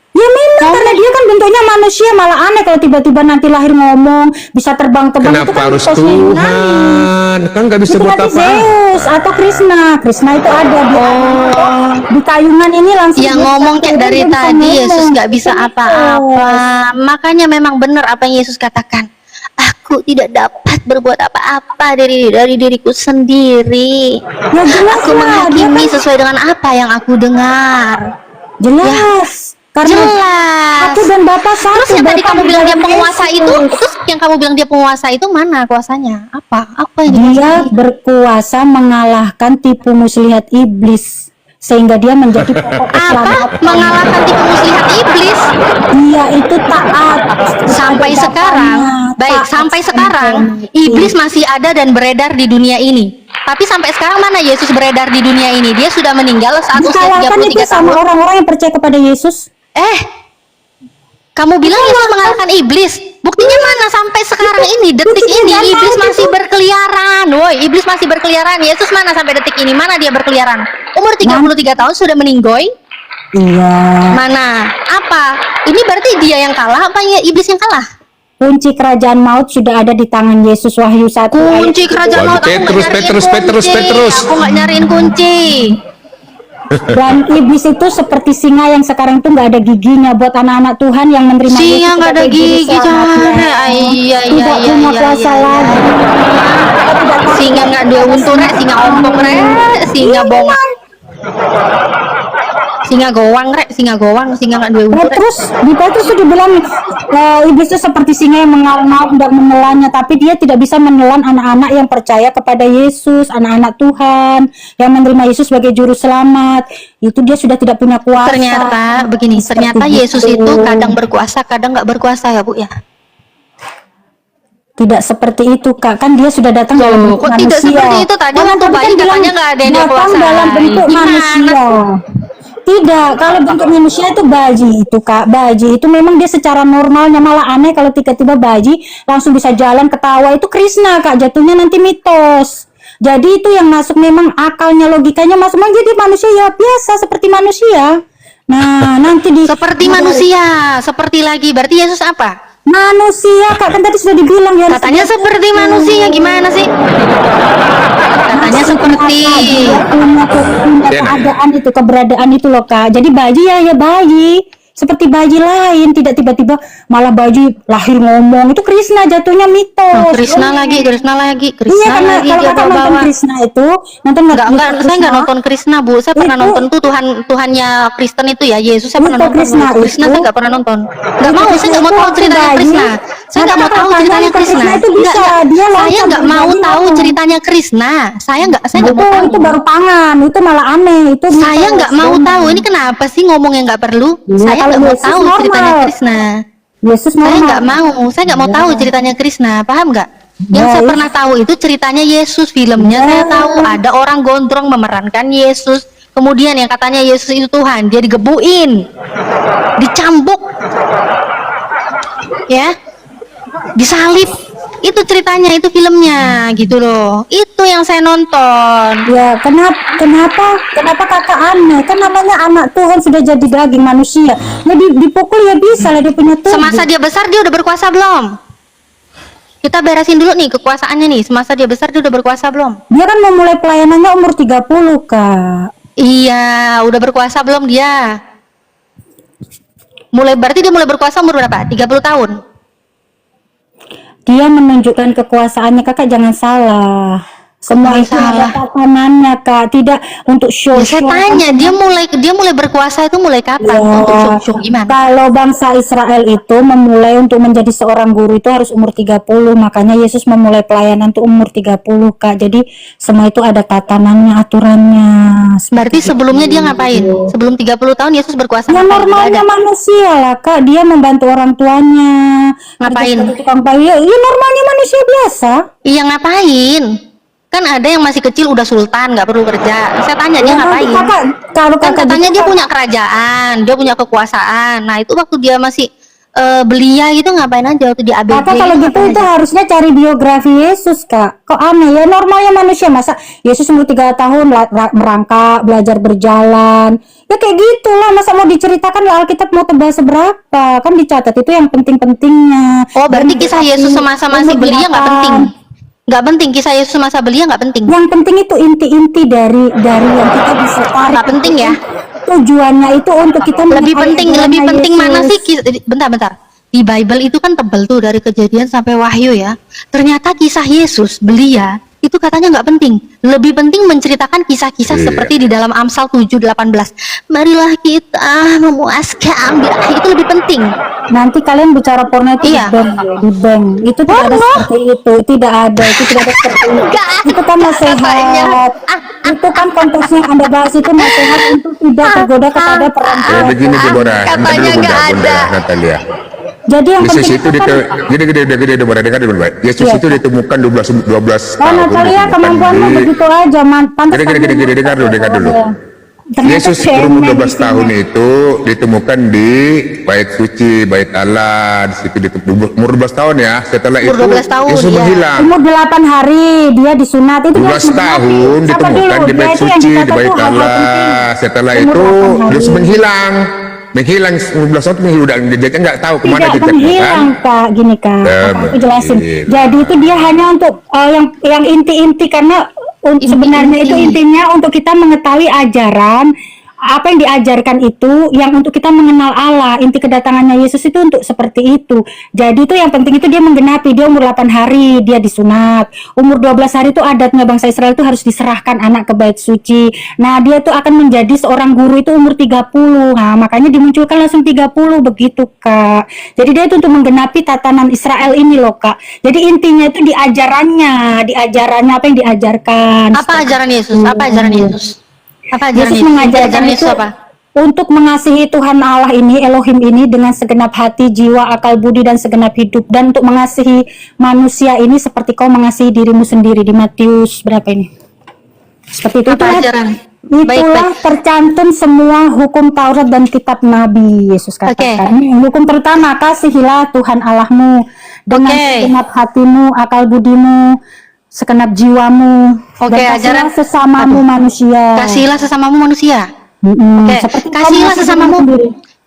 Ya memang karena dia kan bentuknya manusia, malah aneh kalau tiba-tiba nanti lahir ngomong bisa terbang-terbang. Itu Kenapa kan harus posnya Yunani. Tuhan? Kan nggak bisa Itu buat nanti apa? Zeus atau Krishna. Krishna itu ada di kayungan ini langsung. Yang dia ngomong kayak bisa dari ngomong. tadi Yesus nggak bisa Itu apa-apa. Makanya memang benar apa yang Yesus katakan. Aku tidak dapat berbuat apa-apa dari diriku sendiri. Ya jelas Aku lah, dia menghakimi kan sesuai dengan apa yang aku dengar. jelas. Karena Jelas. aku dan Bapak satu. Terus yang tadi Bapa kamu di bilang dia dalam penguasa Yesus. itu, terus yang kamu bilang dia penguasa itu mana kuasanya? Apa yang Dia dikuasai? berkuasa mengalahkan tipu muslihat iblis sehingga dia menjadi pokok Apa? keselamatan. Mengalahkan tipu muslihat iblis Dia itu taat sampai kepada sekarang. Bapaknya, Baik, taat sampai sekarang sampai iblis masih ada dan beredar di dunia ini. Tapi sampai sekarang mana Yesus beredar di dunia ini? Dia sudah meninggal saat usia dikalahkan itu 33 sama tahun. orang-orang yang percaya kepada Yesus. Kamu bilang Yesus mengalahkan iblis. Buktinya mana sampai sekarang ini, detik ini iblis masih berkeliaran. Woi, iblis masih berkeliaran. Yesus mana sampai detik ini? Mana dia berkeliaran? Umur 33 tahun sudah meninggoy. Iya. Mana? Apa? Ini berarti dia yang kalah apa ya iblis yang kalah? Kunci kerajaan maut sudah ada di tangan Yesus. Wahyu 1 Kunci kerajaan Waduh, maut. Aku nggak Petrus, nyariin Petrus, kunci. Petrus, Petrus. Aku nggak nyariin kunci. Dan iblis itu seperti singa yang sekarang tuh nggak ada giginya. Buat anak-anak Tuhan yang menerima Singa Yesus nggak ada sebagai juru gigi, selamatnya, jangan. Iya, iya, tidak iya, punya iya, kuasa iya. lagi. Singa nggak dua untu rek, singa ompong rek, singa bong, singa gowang rek, singa gowang, singa nggak dua untu Nah, rek. terus di Petrus itu dibilang iblis itu seperti singa yang mengaum-ngaum dan menelannya, tapi dia tidak bisa menelan anak-anak yang percaya kepada Yesus, anak-anak Tuhan yang menerima Yesus sebagai juru selamat. Itu dia sudah tidak punya kuasa. Ternyata begini, ternyata Yesus itu kadang berkuasa, kadang nggak berkuasa ya Bu ya. Tidak seperti itu Kak, kan dia sudah datang dalam bentuk kok manusia. tidak seperti itu? Tadi waktu tapi bayi bilang katanya nggak ada yang dia datang kuasai. dalam bentuk Gimana? manusia. Tidak, kalau bentuk manusia itu baji itu Kak, baji itu memang dia secara normalnya, malah aneh kalau tiba-tiba baji langsung bisa jalan ketawa, itu Krishna Kak, jatuhnya nanti mitos. Jadi itu yang masuk memang akalnya, logikanya masuk, memang jadi manusia ya biasa seperti manusia. Nah, nanti di Seperti manusia, seperti lagi. Berarti Yesus apa? manusia Kak, kan tadi sudah dibilang ya. Katanya seperti manusia, gimana sih? Katanya seperti punya keadaan itu, keberadaan itu loh Kak. Jadi bayi ya bayi seperti bayi lain, tidak tiba-tiba malah bayi lahir ngomong. Itu Krishna, jatuhnya mitos. Krishna lagi, Krishna lagi, Iya, Krishna karena lagi kalau dia kakak nonton bawa. Krishna itu nonton Enggak, saya nggak nonton Krishna Bu. Saya pernah Itu- nonton tuh Tuhannya Kristen itu ya, Yesus. Saya pernah Itu nonton. Krishna Krishna itu- saya nggak pernah nonton. Nggak Itu mau, saya Krishna nggak mau itu tahu waktu ceritanya bayi. Krishna. Saya nggak mau Maka tahu katanya ceritanya Krishna Krishna. itu bisa, Nggak. dia Saya lancar nggak mau berbagi tahu ngomong. ceritanya Krishna. Saya nggak mau tahu. itu baru pangan, itu malah aneh. Itu Saya mitos. nggak mau tahu. Ini kenapa sih ngomong yang nggak perlu? Iya, Saya kalau nggak mau Yesus tahu normal. ceritanya Krishna. Yesus Saya normal. nggak mau. Saya nggak mau tahu ceritanya Krishna. Paham nggak? Yang saya Baik. pernah tahu itu ceritanya Yesus, filmnya saya tahu. Ada orang gondrong memerankan Yesus. Kemudian yang katanya Yesus itu Tuhan, dia digebuin, dicambuk, ya, disalib. Itu ceritanya, itu filmnya, gitu loh. Itu yang saya nonton. Ya, kenapa kakak aneh? Kan namanya anak Tuhan sudah jadi daging manusia. Ya dipukul ya bisa lah, dia punya tubuh. Semasa dia besar dia udah berkuasa belum? Kita beresin dulu nih kekuasaannya nih. Semasa dia besar dia udah berkuasa belum? Dia kan memulai pelayanannya umur 30 Kak. Iya, udah berkuasa belum dia? Berarti dia mulai berkuasa umur berapa? 30 tahun. Dia menunjukkan kekuasaannya, kakak jangan salah. Semua Jangan itu ada salah. tatanannya Kak, tidak untuk show. Ya, saya tanya, dia mulai berkuasa itu mulai kapan? Untuk show gimana? Kalau bangsa Israel itu memulai untuk menjadi seorang guru itu harus umur 30, makanya Yesus memulai pelayanan itu umur 30 Kak. Jadi semua itu ada tatanannya, aturannya. Berarti sebelumnya dia ngapain? Sebelum 30 tahun Yesus berkuasa Ya ngapain? normalnya Nggak ada. manusia lah Kak, dia membantu orang tuanya. Ngapain? Kerja sebagai tukang payung. Ya normalnya manusia biasa. Iya, ngapain? Kan ada yang masih kecil udah sultan, nggak perlu kerja. Saya tanya dia Ya, nanti ngapain? Kakak, kalau Kan kakak katanya dia bisa- punya kerajaan, dia punya kekuasaan. Nah itu waktu dia masih belia gitu ngapain aja waktu di ABG? Kakak kalau gitu ngapain itu aja? harusnya cari biografi Yesus Kak. Kok aneh ya, normalnya manusia, masa Yesus umur 3 tahun merangkak, belajar berjalan. Ya kayak gitulah, masa mau diceritakan lah Alkitab mau tebal seberapa? Kan dicatat itu yang penting-pentingnya. Oh berarti Dan kisah Yesus semasa masih umur belia nggak 8. penting? Nggak penting, kisah Yesus semasa belia nggak penting? Yang penting itu inti-inti dari yang kita bisa tarik. Nggak penting ya? Tujuannya itu untuk kita Lebih mengetahui penting ajarannya mana Yesus. sih? Bentar. Di Bible itu kan tebel tuh dari Kejadian sampai Wahyu ya. Ternyata kisah Yesus belia itu katanya nggak penting. Lebih penting menceritakan kisah-kisah Iya. seperti di dalam Amsal 7:18. Marilah kita memuaskan birahi, itu lebih penting. Nanti kalian bicara porno itu Iya. di bank. Itu tidak ada seperti itu. Tidak ada. Itu tidak ada seperti itu. Itu kan nasihat. Itu kan konteksnya yang Anda bahas itu nasihat untuk tidak tergoda kepada perempuan. Begini Deborah, katanya Bunda, nggak Bunda, ada. Natalia. Jadi yang Yesus penting itu itu kan gede Deborah, dengar dulu baik. Yesus Iya. itu ditemukan 12 Oh tahun. Natalia, ditemukan kemampuanmu di- begitu aja, pantas. Gede, dengar dulu. Ternyata Yesus cengeng berumur di 12 sini. tahun itu ditemukan di bait suci, bait Allah, di situ umur 12 tahun ya. Setelah Umur itu 12 tahun, Yesus ya. menghilang. Umur 8 hari dia disunat itu 12 tahun ditemukan di bait suci, di bait Allah. Setelah itu Yesus menghilang 12 tahun menghilang, dia kan nggak tahu kemana tidak jejaknya kan. menghilang Kak, gini Kak, aku jelasin. Begitu. Jadi itu dia hanya untuk yang inti-inti, karena sebenarnya itu intinya untuk kita mengetahui ajaran apa yang diajarkan itu yang untuk kita mengenal Allah. Inti kedatangannya Yesus itu untuk seperti itu. Jadi itu yang penting itu dia menggenapi, dia umur 8 hari dia disunat. Umur 12 hari itu adatnya bangsa Israel itu harus diserahkan anak ke bait suci. Nah, dia tuh akan menjadi seorang guru itu umur 30. Nah, makanya dimunculkan langsung 30 begitu, Kak. Jadi dia itu untuk menggenapi tatanan Israel ini loh, Kak. Jadi intinya itu di ajarannya apa yang diajarkan. Apa ajaran Yesus? Apa ajaran Yesus? Apa ajaran Yesus Yesus? mengajarkan Ajaran itu Yesus apa? untuk mengasihi Tuhan Allah ini, Elohim ini dengan segenap hati, jiwa, akal budi dan segenap hidup, dan untuk mengasihi manusia ini seperti kau mengasihi dirimu sendiri di Matius berapa ini? Seperti itu. Apa ajaran? Itulah tercantum semua hukum Taurat dan kitab Nabi. Yesus katakan. Hukum pertama, kasihilah Tuhan Allahmu dengan segenap hatimu, akal budimu, segenap jiwamu. Dan kasihilah sesamamu manusia. Kasihilah sesamamu manusia.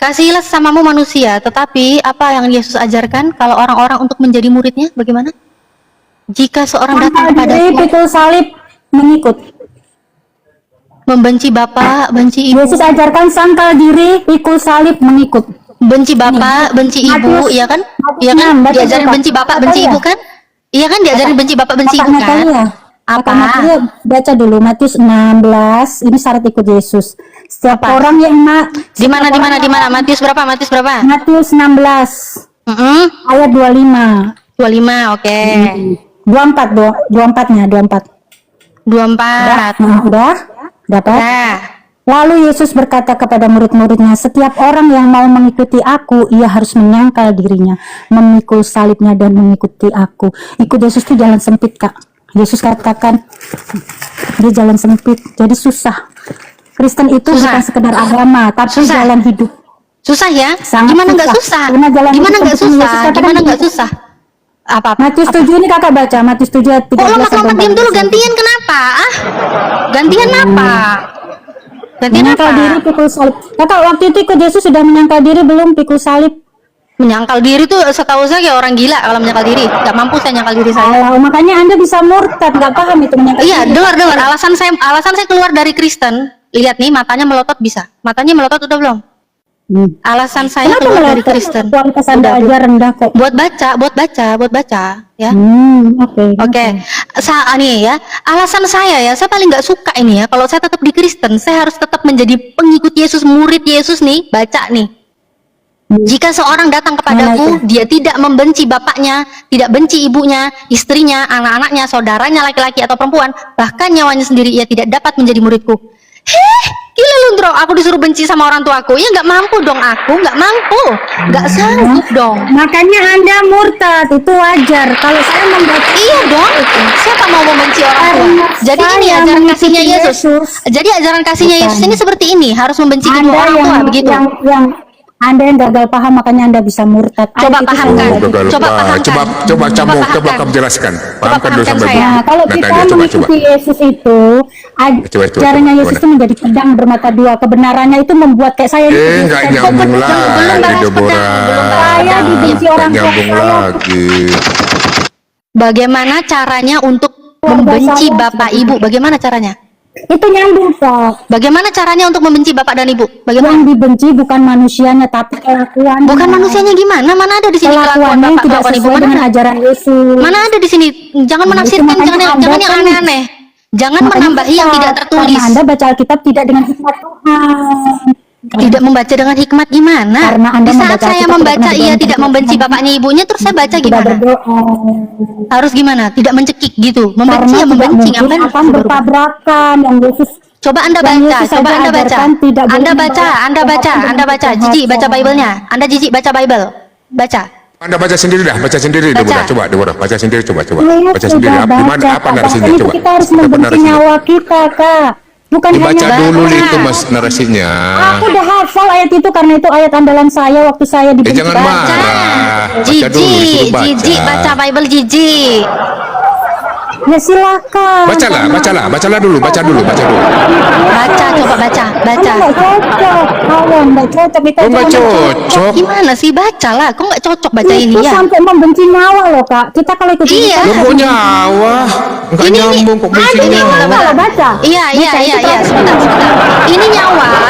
Kasihilah sesamamu manusia. Tetapi apa yang Yesus ajarkan kalau orang-orang untuk menjadi muridnya bagaimana? Jika seorang datang kepadaku, pikul salib, mengikut. Membenci bapak, benci ibu. Yesus ajarkan sangkal diri, pikul salib, mengikut. Benci bapak, benci ibu, iya kan? Iya kan? Diajarin benci bapak, benci ibu kan? Iya kan? Diajarin benci bapak, benci ibu kan? Apa? Baca dulu Matius 16. Ini syarat ikut Yesus. Setiap orang yang di mana Matius berapa? Matius 16 ayat 25. 25, oke. 24. Udah dapat? Lalu Yesus berkata kepada murid-muridnya, setiap orang yang mau mengikuti aku, ia harus menyangkal dirinya, memikul salibnya dan mengikuti aku. Ikut Yesus itu jalan sempit, Kak. Yesus katakan dia jalan sempit, jadi susah. Kristen itu bukan sekedar agama, tapi jalan hidup. Susah ya? Sangat Gimana nggak susah? susah? Gimana nggak susah? Gimana nggak susah? Apa? Matius 7 ini kakak baca, Matius 7 ayat 13. Kok lompat-lompat diam dulu, gantian kenapa? Gantian apa? Gantian apa? Menyangkal diri, pikul salib. Kakak waktu itu ikut Yesus sudah menyangkal diri belum pikul salib? Menyangkal diri tuh setahu saya kayak orang gila kalau menyangkal diri. Gak mampu saya nyangkal diri saya. Makanya Anda bisa murtad, gak paham itu menyangkal Iya, diri. dengar. Alasan saya keluar dari Kristen. Lihat nih, matanya melotot bisa. Matanya melotot udah belum? Alasan saya Kenapa keluar dari melotot? Kristen. Kualitas Anda aja rendah kok. Buat baca ya. Oke. Nih ya, alasan saya paling nggak suka ini ya. Kalau saya tetap di Kristen, saya harus tetap menjadi pengikut Yesus, murid Yesus nih. Baca nih. Jika seorang datang kepadaku, dia tidak membenci bapaknya, tidak benci ibunya, istrinya, anak-anaknya, saudaranya laki-laki atau perempuan, bahkan nyawanya sendiri, ia tidak dapat menjadi muridku. Gila lu, Ndro, aku disuruh benci sama orang tuaku. Ya nggak mampu dong, aku nggak mampu, nggak sanggup dong. Makanya Anda murtad, itu wajar. Kalau saya membaca, iya dong, siapa mau membenci orang tua? Jadi ini ajaran kasihnya Yesus. Jadi ajaran kasihnya Yesus ini seperti ini, harus membenci kedua orang tua, begitu. Yang Anda yang gagal paham, makanya Anda bisa murtad. Coba pahamkan. Coba kamu jelaskan. Pahamkan dulu sampai saya. Nah, kalau kita mengikuti Yesus itu, ajarannya Yesus itu menjadi pedang bermata dua. Kebenarannya itu membuat kayak saya nggak nyambung lagi, saya dibenci orang tua saya. Bagaimana caranya untuk membenci bapak ibu? Bagaimana caranya? Itu nyambung, Pak. Bagaimana caranya untuk membenci bapak dan ibu? Bagaimana? Yang dibenci bukan manusianya, tapi kelakuan. Bukan manusianya gimana? Mana ada di sini kelakuan bapak, tidak kelakuan ibu? sesuai dengan ajaran Yesus. Mana ada di sini? Jangan menafsirkan, jangan yang aneh-aneh. Jangan menambahi yang tidak tertulis. Anda baca Alkitab tidak dengan hikmat Tuhan. Tidak membaca dengan hikmat gimana? Karena Anda di saat membaca saya membaca ia tidak membenci bapaknya ibunya, terus saya baca gimana? Harus gimana? Tidak mencekik gitu. Membenci ya membenci, ngapain? Akan bertabrakan yang Yesus. Coba Anda baca, Anda baca. Jijik baca Bible-nya. Anda jijik baca Bible. Baca. Anda baca sendiri dah, Deborah, baca sendiri, coba. Baca sendiri, apa narasinya, coba. Kita harus membenci nyawa kita, Kak. Bukan dibaca hanya dulu itu mas narasinya. Aku udah hafal ayat itu karena itu ayat andalan saya waktu saya di jangan marah. Jijik baca Bible jijik. Ya silakan. Bacalah dulu. Baca, coba baca. Nggak cocok, kawan, nggak cocok. Kita Oh, nggak jangan cocok. Gimana sih bacalah? Kok nggak cocok baca ini Itu ya? sampai membenci nyawa loh kak. Kita kalau ikut Iya. Lo kok nyawa? Enggak nyambung kok Ada benci nih, nyawa. Kalau baca. Iya, sebentar.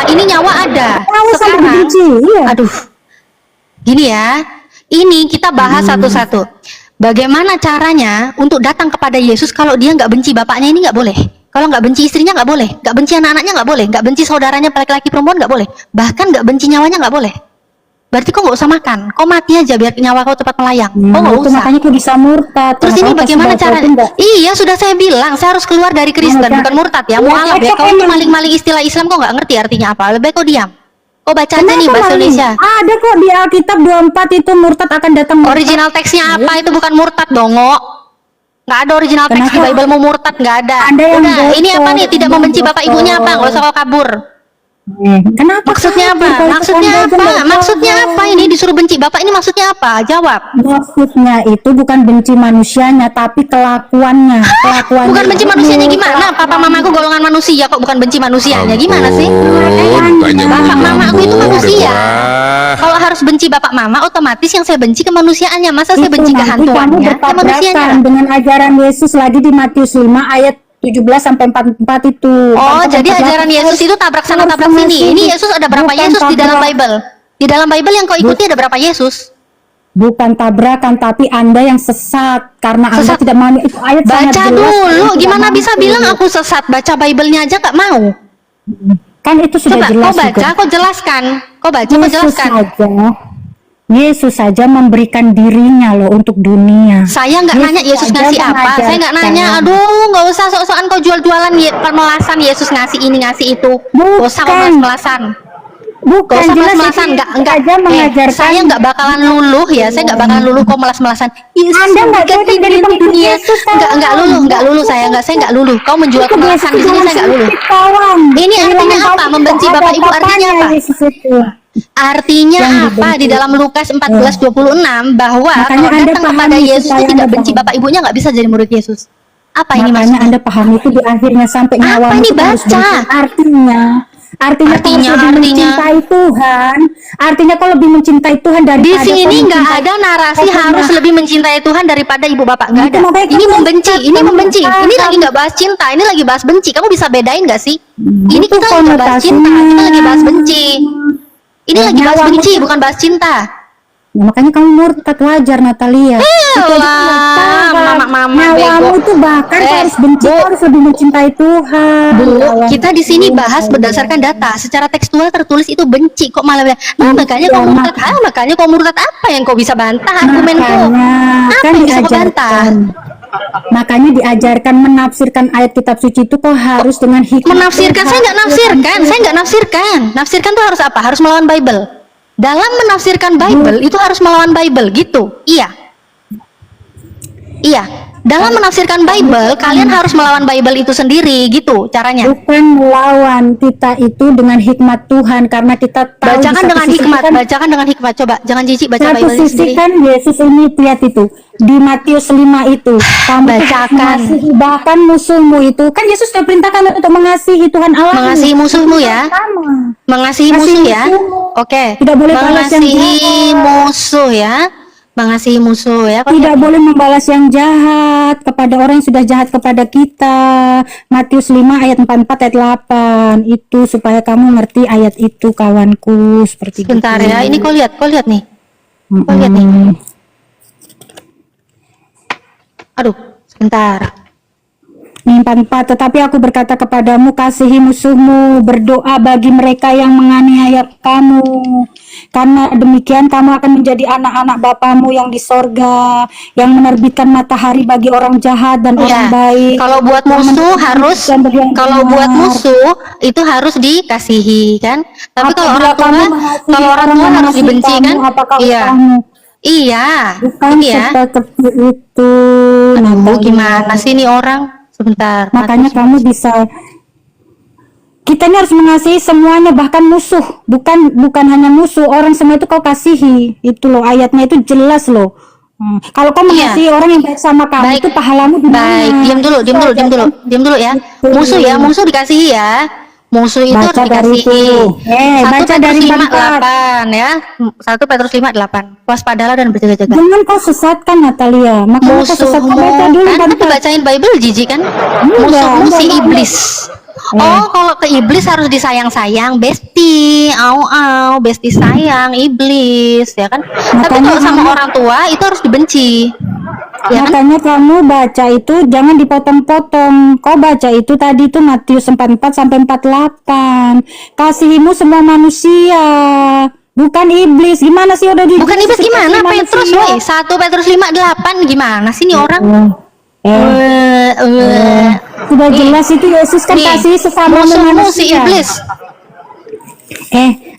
Ini nyawa ada. Nyawa sampai Sekarang, dibenci. Iya. aduh, gini ya, ini kita bahas satu-satu. Bagaimana caranya untuk datang kepada Yesus kalau dia nggak benci bapaknya ini nggak boleh. Kalau nggak benci istrinya nggak boleh, nggak benci anak-anaknya nggak boleh, nggak benci saudaranya laki-laki perempuan nggak boleh, bahkan nggak benci nyawanya nggak boleh. Berarti kau nggak usah makan, kau mati aja biar nyawa kau cepat melayang. Kau nggak Itu usah. makanya kok bisa murtad. Terus ini bagaimana caranya? Iya, sudah saya bilang, saya harus keluar dari Kristen, Iya, bukan murtad ya. iya, Mualaf ya, cocok kau itu emang. maling-maling istilah Islam, kau nggak ngerti artinya apa. Lebih baik kau diam. Kau baca aja nih bahasa maling? Indonesia. Ada kok di Alkitab 24 itu murtad akan datang. Original teksnya apa? Itu bukan murtad dongo. Nggak ada original teks di Kenapa? Bible mau murtad, nggak ada. Ada yang Udah, ini bocor, apa nih? Tidak ada membenci yang bapak ibunya apa? Nggak usah kau kabur. Kenapa? Maksudnya apa? kabur? Kalau Maksudnya kita aja apa? nggak Maksudnya tahu. apa ini disuruh benci bapak ini maksudnya apa? Jawab. Maksudnya itu bukan benci manusianya, tapi kelakuannya. Kelakuannya. Bukan benci manusianya gimana? Papa mamaku golongan manusia kok, bukan benci manusianya. Gimana sih? Bukannya Bapak mamaku itu nyambung, manusia. Deborah. Kalau harus benci bapak mama, otomatis yang saya benci kemanusiaannya. Masa saya Itu benci nanti kamu kehantuannya? Kemanusiaannya. bertabrakan dengan ajaran Yesus lagi di Matius 5 ayat 17 sampai 44 itu. Oh, 44, jadi 48. ajaran Yesus itu tabrak sana Harus tabrak sini. mengasihi. Ini Yesus ada berapa Bukan Yesus di dalam tabrak. Bible? Di dalam Bible yang kau ikuti ada berapa Yesus? Bukan tabrakan, tapi Anda yang sesat karena Anda Sesat. tidak mau itu ayat sangat Baca jelas, dulu. Anda tidak Gimana mampu. bisa bilang aku sesat? Baca Bible-nya aja gak mau. Kan itu sudah Coba jelas kau baca, juga. kau jelaskan. Kau baca, kau jelaskan. Yesus saja memberikan dirinya loh untuk dunia. Saya nggak nanya Yesus saja ngasih apa. Saya nggak nanya. mengajarkan. Aduh, nggak usah sok-sokan kau jual-jualan pemelasan Yesus ngasih ini ngasih itu. Nggak usah kau Bukan. melas-melasan. Bukan Gak usah jelas melas-melasan, itu enggak. saja mengajarkan. Saya nggak bakalan luluh ya, saya nggak bakalan luluh kok melas-melasan. Yesus Anda nggak memberikan cocok jadi diri pengikut dunia. Yesus, Nggak luluh saya nggak luluh. Kau menjual Itu kemelasan di sini saya nggak luluh. kawan. Ini artinya Bilang apa? kamu Membenci tidak bapak ada ibu artinya papanya, apa? Yesus itu. Artinya Yang apa dibenci. di dalam Lukas 14:26 bahwa Makanya kalau Anda datang pahami kepada Yesus supaya itu tidak Anda benci paham. bapak ibunya nggak bisa jadi murid Yesus. Apa ini Makanya maksudnya? Anda pahami itu di akhirnya sampai Apa nyawamu ini itu harus baca? benci. Artinya kau harus lebih mencintai Tuhan. Artinya kau lebih mencintai Tuhan Di daripada sini kau nggak mencintai ada narasi Tuhan. harus lebih mencintai Tuhan daripada ibu bapak, nggak Itu ada. makanya Ini kamu membenci, harus ini membenci. mencintai. Ini lagi nggak bahas cinta, ini lagi bahas benci. Kamu bisa bedain nggak sih? Ini Itu kita lagi nggak bahas cinta, konotasinya. kita lagi bahas benci. Ini Ya, lagi bahas nyawamu benci, tuh- bukan bahas cinta. Ya, makanya kamu murtad, wajar Natalia. Itu aja Elah, kamu mama nyawamu bego. itu bahkan kau harus benci, Bu. kau harus lebih mencintai Tuhan. Bu, Kawan. kita di sini bahas berdasarkan data. Secara tekstual tertulis itu benci kok malah bilang, "Ah, makanya kau murtad." Ah, makanya kau murtad apa yang kau bisa bantah argumenku? Makanya Apa kan yang bisa kau bantah? diajarkan. Makanya diajarkan menafsirkan ayat kitab suci itu kau harus dengan hikmah. Menafsirkan, Tuhan. saya nggak nafsirkan, saya nggak nafsirkan. Nafsirkan tuh harus apa? Harus melawan Bible. Dalam menafsirkan Bible itu harus melawan Bible gitu. Iya. Iya. Dalam menafsirkan Bible, kalian harus melawan Bible itu sendiri gitu caranya. Bukan melawan, kita itu dengan hikmat Tuhan karena kita tahu di Bacakan satu dengan sisi hikmat, kan- bacakan dengan hikmat. Coba, jangan jijik baca satu Bible sisi sendiri. kan Yesus ini lihat itu di Matius 5 itu kamu tuh harus Bacakan. mengasihi bahkan musuhmu itu kan Yesus sudah perintahkan untuk mengasihi Tuhan Allah. Mengasihi musuhmu ya. Mengasihi Kasih musuh ya. musuhmu. Oke. Tidak boleh balas yang Mengasihi jahat. musuh ya. Mengasihi musuh ya. Kok Tidak boleh membalas yang jahat kepada orang yang sudah jahat kepada kita. Matius 5 ayat 44 ayat 8 itu supaya kamu ngerti ayat itu kawanku seperti Bentar gitu. ya. Ini kau lihat nih. Kau lihat nih. Aduh, sebentar. 44, tetapi aku berkata kepadamu, kasihi musuhmu, berdoa bagi mereka yang menganiaya kamu. Karena demikian kamu akan menjadi anak-anak Bapamu yang di sorga, yang menerbitkan matahari bagi orang jahat dan orang Ya, baik. kalau buat yang musuh menerbitkan harus, dan bagi yang kalau benar. buat musuh itu harus dikasihi kan. Tapi kalau Apabila orang tua, kamu mengasihi kalau orang orang tua yang harus mengasihi dibenci kamu, kan. apakah Iya, kamu iya, bukan iya. seperti itu? Aduh, Natalia. gimana sih ini orang? Sebentar. Makanya Matius. kamu bisa, kita ini harus mengasihi semuanya, bahkan musuh, bukan hanya musuh, orang semua itu kau kasihi. Itu loh ayatnya itu jelas loh. Kalau kau Iya. mengasihi orang yang baik sama kamu, Baik. itu pahalamu di mana? Baik, diam dulu ya. Musuh ya, musuh dikasihi ya. Musuh itu Baca harus dari dikasihi. itu. 1 Baca Petrus dari 5:8 ya. 1 Petrus 5:8. Waspadalah dan berjaga-jaga. Jangan kau sesatkan Natalia. Makanya kau sesatkan, Musuhmu baca dulu kan Bang. bacain Bible jijik kan? Musuhmu si enggak. iblis. Oh, kalau ke iblis harus disayang-sayang, besti, besti sayang iblis, ya kan? Tapi Makanya kalau sama kamu- orang tua itu harus dibenci, ya kan? Makanya kamu baca itu jangan dipotong-potong. Kau baca itu tadi itu Matius 44 sampai 48. Kasihimu semua manusia, bukan iblis. Gimana sih udah di Bukan iblis gimana? manusia. Petrus, woi, 1 Petrus 5:8 gimana sih nih orang? Sudah jelas itu Yesus kan Nih, kasih sesama musuhmu si manusia. iblis.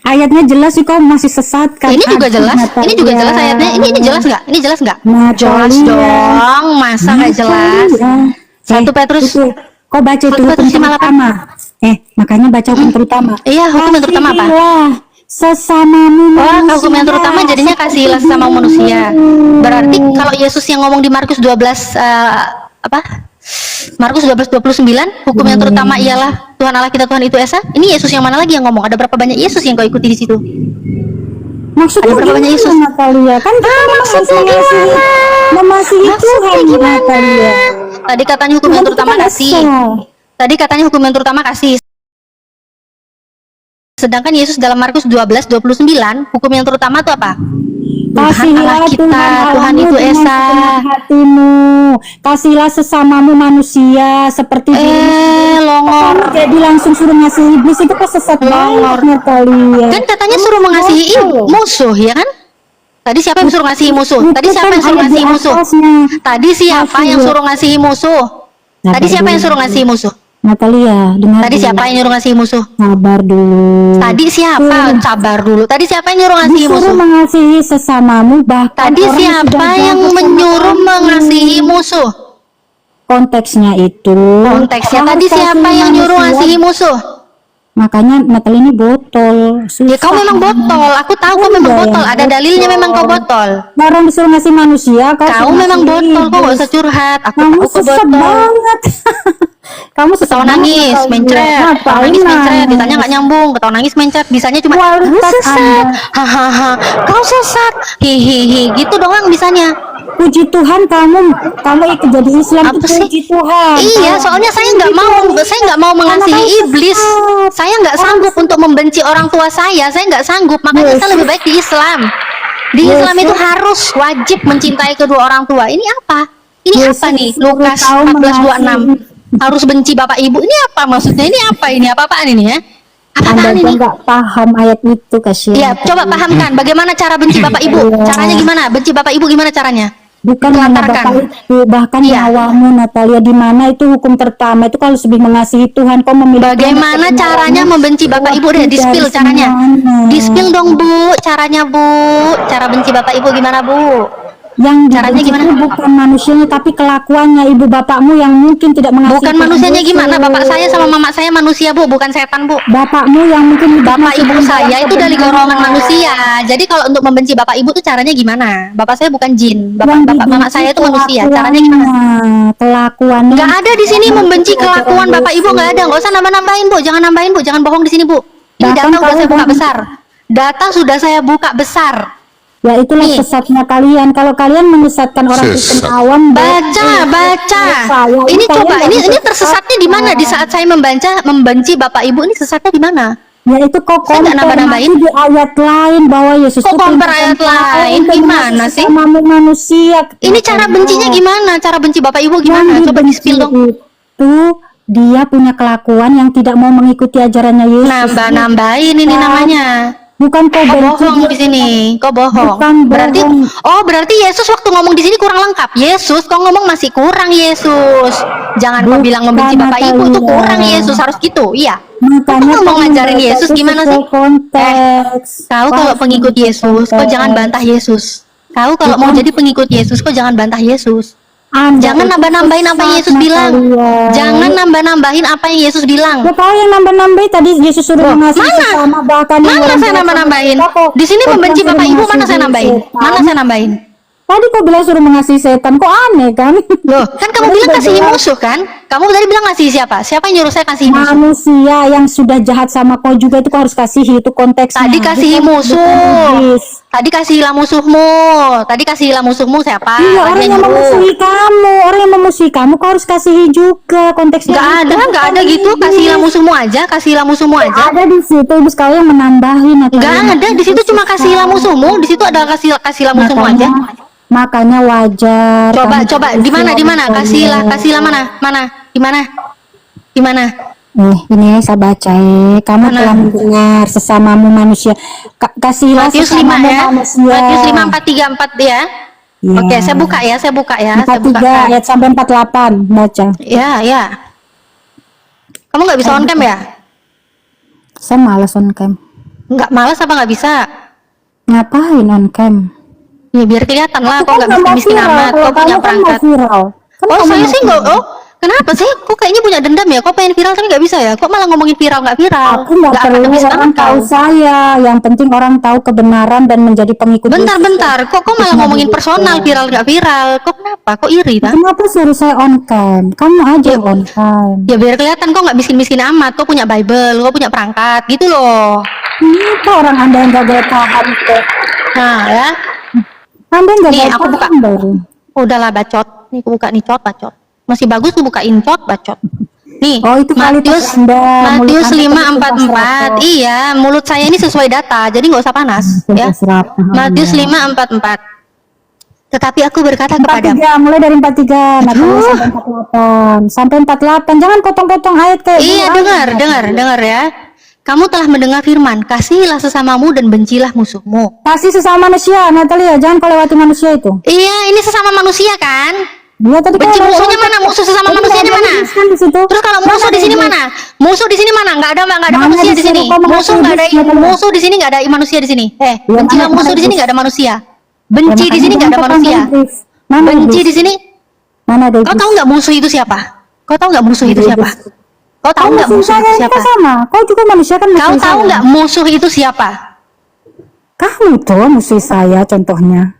Ayatnya jelas sih kau masih sesatkan. Ini juga Aduh, jelas. Natalia. Ini juga jelas ayatnya. Ini jelas nggak? Ini jelas nggak? Natalia. Jelas dong. Masa nggak jelas? 1 Petrus. Itu. Kau baca itu 1 hukum Petrus 5:8. terutama. Makanya baca hukum terutama. Iya, hukum yang terutama apa? Kasihilah sesamamu manusia. Hukum yang terutama jadinya kasihilah sesama manusia. Berarti kalau Yesus yang ngomong di Markus 12 Markus 12:29, hukum yang terutama ialah Tuhan Allah kita Tuhan itu Esa. Ini Yesus yang mana lagi yang ngomong? Ada berapa banyak Yesus yang kau ikuti di situ? Maksudnya Ada berapa banyak gimana, Yesus? Natalia? Kan kita memang harus maksudnya mengasihi Maksudnya Tuhan, gimana? Natalia. Tadi katanya hukum yang Bukan terutama kita kasih. asal. Tadi katanya hukum yang terutama kasih. Sedangkan Yesus dalam Markus 12:29, hukum yang terutama itu apa? Tuhan Allah Kasihilah kita, Tuhan Allahmu itu dengan Esa. segenap hatimu. Kasihilah sesamamu manusia seperti dirimu. Longor. Kamu jadi langsung suruh ngasih iblis itu kok sesat Longor. banget Natalia. Kan katanya suruh mengasihi musuh, ya kan? Tadi siapa yang suruh ngasihi musuh? Tadi siapa yang suruh ngasihi musuh? Tadi siapa yang suruh ngasihi musuh? Tadi siapa yang suruh ngasihi musuh? Natalia, dengar Tadi dulu. siapa yang nyuruh ngasihi musuh? Sabar dulu. Tadi siapa? Sabar dulu. Tadi siapa yang nyuruh ngasihi Disuruh musuh? mengasihi sesamamu bahkan Tadi orang siapa sudah yang jahat sama menyuruh kamu. mengasihi musuh? Konteksnya itu. Konteksnya kau tadi harus siapa kasihi yang nyuruh manusia. ngasihi musuh? Makanya Natalia ini botol. Ya kau memang botol. Aku tahu kau memang botol. Ada dalilnya memang kau botol. Orang disuruh ngasih manusia, Kau suruh memang ngasih botol. Kau gak iblis. usah curhat. Aku Kamu tahu kau sesat botol. banget. Kamu sesat Ketawa nangis, banget, mencret, Natalia. ketawa nangis, mencret, ditanya nangis? nggak nyambung, ketawa nangis, mencret, bisanya cuma kau Kualitas sesat, hahaha, kau sesat, hihihi, gitu doang bisanya. Puji Tuhan kamu ikut jadi Islam Apa itu sih? puji Tuhan. Iya, soalnya saya nggak mau mengasihi iblis. Saya nggak sanggup untuk membenci orang tua saya nggak sanggup, makanya saya lebih baik di Islam. Di Islam itu harus wajib mencintai kedua orang tua. Ini apa? Ini apa nih? Lukas 14:26. Harus benci bapak ibu. Ini apa maksudnya? Ini apa ini? Apa-apaan ini ya? Anda Apa-apaan ini? nggak paham ayat itu kasihan. Iya, coba pahamkan bagaimana cara benci bapak ibu. Caranya gimana? Benci bapak ibu gimana caranya? Bukan hanya Telantarkan. bapak itu, bahkan Iya. nyawamu Natalia, di mana itu hukum pertama itu kalau lebih mengasihi Tuhan kau memilih. Bagaimana caranya membenci bapak ibu deh? Di-spill caranya. Di-spill dong Bu, caranya Bu. Cara benci bapak ibu gimana Bu? Yang Caranya dibenci gimana? itu bukan manusianya tapi kelakuannya ibu bapakmu yang mungkin tidak mengasihi. Bukan Tuhan manusianya Yesus. gimana? Bapak saya sama mama saya manusia Bu, bukan setan Bu. Bapakmu yang mungkin Bapak ibu masih saya dalam itu dari kebenaran. golongan manusia. Jadi kalau untuk membenci bapak ibu tuh caranya gimana? Bapak saya bukan jin. Yang Bapak mama dibenci saya itu manusia. Caranya gimana? Kelakuannya. Nggak ada di sini membenci kelakuan bapak ibu, nggak ada. Nggak usah nambah-nambahin Bu, jangan nambahin Bu, jangan bohong di sini Bu. Ini Bahkan data udah kalau saya buka bang- besar. Data sudah saya buka besar. Ya itulah Nih. sesatnya kalian. Kalau kalian menyesatkan orang Kristen Sesat. awam, Baca. Ini coba, ini tersesatnya di mana? Di saat saya membenci bapak ibu, ini sesatnya di mana? Ya itu kok Saya nggak nambah-nambahin. di ayat lain bahwa Yesus Kok itu compare perintahkan ayat lain? kalian untuk Gimana mengasihi sih? sesamamu manusia. Ini cara bencinya gimana? Cara benci bapak ibu gimana? Yang Coba dibenci di-spill dong. Itu dia punya kelakuan yang tidak mau mengikuti ajarannya Yesus. Nambah-nambahin ini namanya. Bukan kau Kok benci bohong dia. di sini? Kok bohong? Bukan Berarti bohong. berarti Yesus waktu ngomong di sini kurang lengkap. Yesus kok ngomong masih kurang Yesus. Jangan kau Bukan, bilang membenci bapak ibu itu Natalia. kurang Yesus, harus gitu. Iya. Makanya Kok mau kau ngajarin membaca Yesus itu gimana sesuai sih? konteks. Kau kalau pengikut Yesus, kok jangan bantah Yesus. Kau kalau mau jadi pengikut Yesus, kok jangan bantah Yesus. Anda Jangan itu nambah-nambahin apa yang sesat, Yesus bilang. Natalia. Jangan nambah-nambahin apa yang Yesus bilang. Ya kau yang nambah-nambahin tadi Yesus suruh Loh, mengasihi mana? sesama bahkan yang Mana orang saya jahat nambah-nambahin? sama kita, kok Di sini kau membenci bilang bapak suruh ibu mana mengasihi saya nambahin? setan? Mana saya nambahin? Tadi kau bilang suruh mengasihi setan, kok aneh kan? Loh, kan kamu bilang kasihi musuh kan? Kamu tadi bilang ngasihi siapa? Siapa yang nyuruh saya kasihi musuh? Manusia yang sudah jahat sama kau juga itu kau harus kasihi, itu konteksnya. Tadi kasihi Bukan- musuh. bukan iblis. Tadi kasihilah musuhmu. Tadi kasihilah musuhmu siapa? Iya, orang Tadi yang nyuruh. memusuhi kamu, orang yang memusuhi kamu kau harus kasihi juga, konteksnya. Nggak ada gitu. Kasihilah musuhmu aja, kasihilah musuhmu aja. Ada di situ iblis kau yang menambahin atau Nggak yang ada. Di situ cuma kasihilah musuhmu. Di situ ada kasihilah musuhmu aja. Makanya wajar. Coba, kamu coba. harus Di mana? selalu Kasihilah mana? Mana? Di mana? ini saya baca kamu Mana? telah mendengar sesamamu manusia. Kasihilah Matius 5 sesamamu ya. manusia. Matius 5 4 3 4 ya. Iya. Oke, saya buka ya. Saya buka. 43 ayat sampai 48 baca. Ya. Kamu nggak bisa on cam ya? Saya malas on cam. Nggak malas apa nggak bisa? Ngapain on cam? Ya biar kelihatan lah. Kok Kan nggak mau miskin viral, amat? kalau Kok punya kamu kan mau perangkat? viral. Kan Oh, kamu saya mau sih nggak. viral. Oh, kenapa sih? Kok kayaknya punya dendam ya? Kok pengen viral tapi nggak bisa ya? Kok malah ngomongin viral nggak viral? Aku nggak perlu akademis orang banget tahu kau. saya. Yang penting orang tahu kebenaran dan menjadi pengikut. Bentar. Kok malah ngomongin personal viral nggak viral? Kok kenapa? Kok iri tak? Kenapa suruh saya on cam? Kamu aja yang on cam. Ya biar kelihatan kok nggak miskin-miskin amat. Kok punya Bible? Kok punya perangkat? Gitu loh. Kenapa orang Anda yang gagal paham kok? Nah ya. Anda yang Nih, gagal aku buka. paham baru. Udahlah bacot. Nih aku buka nih bacot. Masih bagus tuh bukain bacot. Nih, Oh, itu Matius kualitas Anda, mulut Matius Anda 5:44. terus Iya, mulut saya ini sesuai data, jadi nggak usah panas ya. Matius 5:44. Tetapi aku berkata kepadamu, 43, mulai dari 43 sampai 48. Sampai 48. Jangan potong-potong ayat kayak iya gini. dengar ya. Kamu telah mendengar firman, kasihilah sesamamu dan bencilah musuhmu. Kasih sesama manusia, Natalia, jangan kau lewati manusia itu. Iya, ini sesama manusia kan? Dia tadi Benci kan musuhnya mana? Musuh sesama Tadi manusianya ada mana? iblis kan di situ. Terus kalau musuh di sini mana? Musuh di sini mana? Nggak ada Mana manusia di disuruh sini. kau mengasihi Musuh nggak ada iblis, Natalia? musuh di sini nggak ada manusia di sini. Ya, Bencilah mana musuh di sini iblis? nggak ada manusia. Benci di sini nggak ada manusia. Mana Benci iblis? di sini. Mana ada Kau iblis? tahu nggak musuh itu siapa? Kau tahu nggak musuh itu siapa? Kau tahu nggak musuh saya itu kita siapa? sama. Kau juga manusia kan Kau musuh tahu saya. nggak musuh itu siapa? Kamu tuh musuh saya contohnya.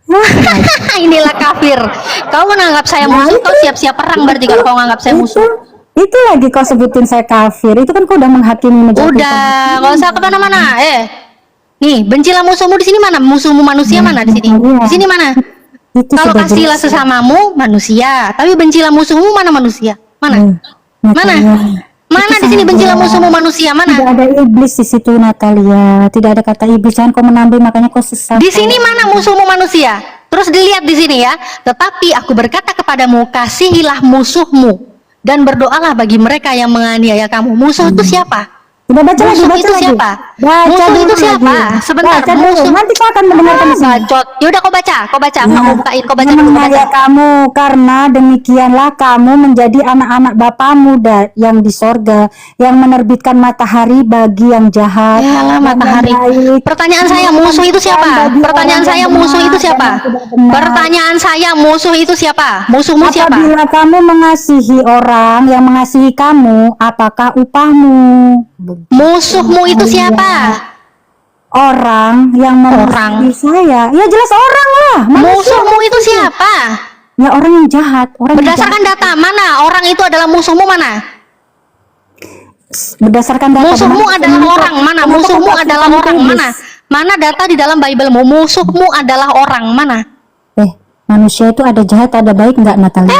Inilah kafir. Kau menganggap saya musuh, kau siap-siap perang berarti kalau kau menganggap saya musuh. Itu lagi kau sebutin saya kafir. Itu kan kau udah menghakimi menjatuhkan. Udah, nggak usah kemana-mana. Nih, bencilah musuhmu di sini mana? Musuhmu manusia mana di sini? Di sini mana? Itu Kalau sudah kasihlah jelas. sesamamu manusia, tapi bencilah musuhmu mana manusia? Mana? Mana? Natalia. Mana di sini bencilah musuhmu manusia? Mana? Tidak ada iblis di situ, Natalia. Tidak ada kata iblis. Jangan kau menambah, makanya kau sesat. Di sini mana musuhmu manusia? Terus dilihat di sini ya. Tetapi aku berkata kepadamu, kasihilah musuhmu dan berdoalah bagi mereka yang menganiaya kamu. Musuh itu siapa? Udah baca lagi, Musuh baca itu lagi. siapa? Baca Musuh dulu itu siapa? lagi. Sebentar, Baca dulu. musuh. Nanti kau akan mendengarkan di sini. Bacot. Yaudah kau baca. Nggak mau bukain. Kau baca Yang dulu. Kau baca. menganiaya kamu, karena demikianlah kamu menjadi anak-anak Bapamu yang di sorga, yang menerbitkan matahari bagi yang jahat. Yalah, yang matahari. baik. Pertanyaan saya, musuh itu siapa? Bagi Pertanyaan orang saya, yang musuh benar itu siapa? dan yang tidak benar. Pertanyaan saya, musuh itu siapa? Musuhmu siapa? Apabila kamu mengasihi orang yang mengasihi kamu, apakah upahmu? Musuhmu itu siapa? Orang yang mengasihi saya. Ya jelas orang lah. Manusia. Musuhmu itu siapa? Ya orang yang jahat. Orang yang Berdasarkan jahat. data mana? Orang itu adalah musuhmu mana? Berdasarkan data. Musuhmu Kenapa adalah kamu- orang mana? kenapa Musuhmu kamu adalah katakan orang iblis? mana? Mana data di dalam Bible-mu? Musuhmu adalah orang mana? Manusia itu ada jahat, ada baik nggak, Natalia?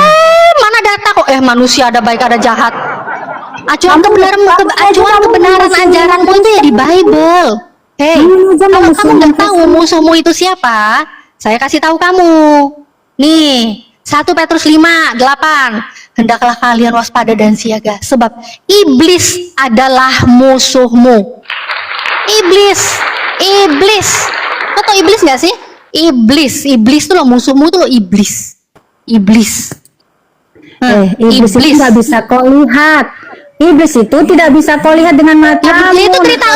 Mana data kok? Manusia ada baik ada jahat. Acuan Kamu- kebenaran, kamu aja acuan kamu kebenaran musuh ajaranmu itu ya di Bible. Hei, Kamu aja kalau musuh kamu nggak musuh. tahu musuhmu itu siapa, saya kasih tahu kamu. Nih, 1 Petrus 5:8. Hendaklah kalian waspada dan siaga, sebab iblis adalah musuhmu. Iblis. Kau tahu iblis nggak sih? Iblis tuh loh, musuhmu tuh loh, iblis. Iblis itu nggak bisa kau lihat. Iblis itu tidak bisa kau lihat dengan mata. Ya itu derita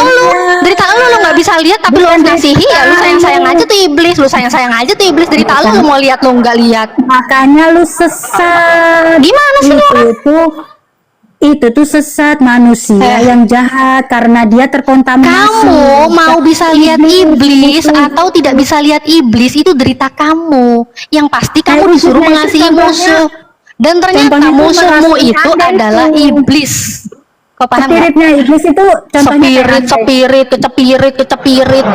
lu nggak bisa lihat tapi lu harus ngasihi ya, lu sayang aja tuh iblis, derita lu mau lihat lu nggak lihat. Makanya lu sesat. Gimana sih lu? Itu tuh sesat manusia yang jahat karena dia terkontaminasi. Kamu mau bisa lihat iblis atau tidak bisa lihat iblis itu derita kamu. Yang pasti kamu disuruh mengasihi musuh. Dan ternyata contohnya itu musuhmu merasa itu Anda adalah itu. iblis. Kau paham nggak? Spiritnya iblis itu contohnya kayak Sepirit, kecepirit.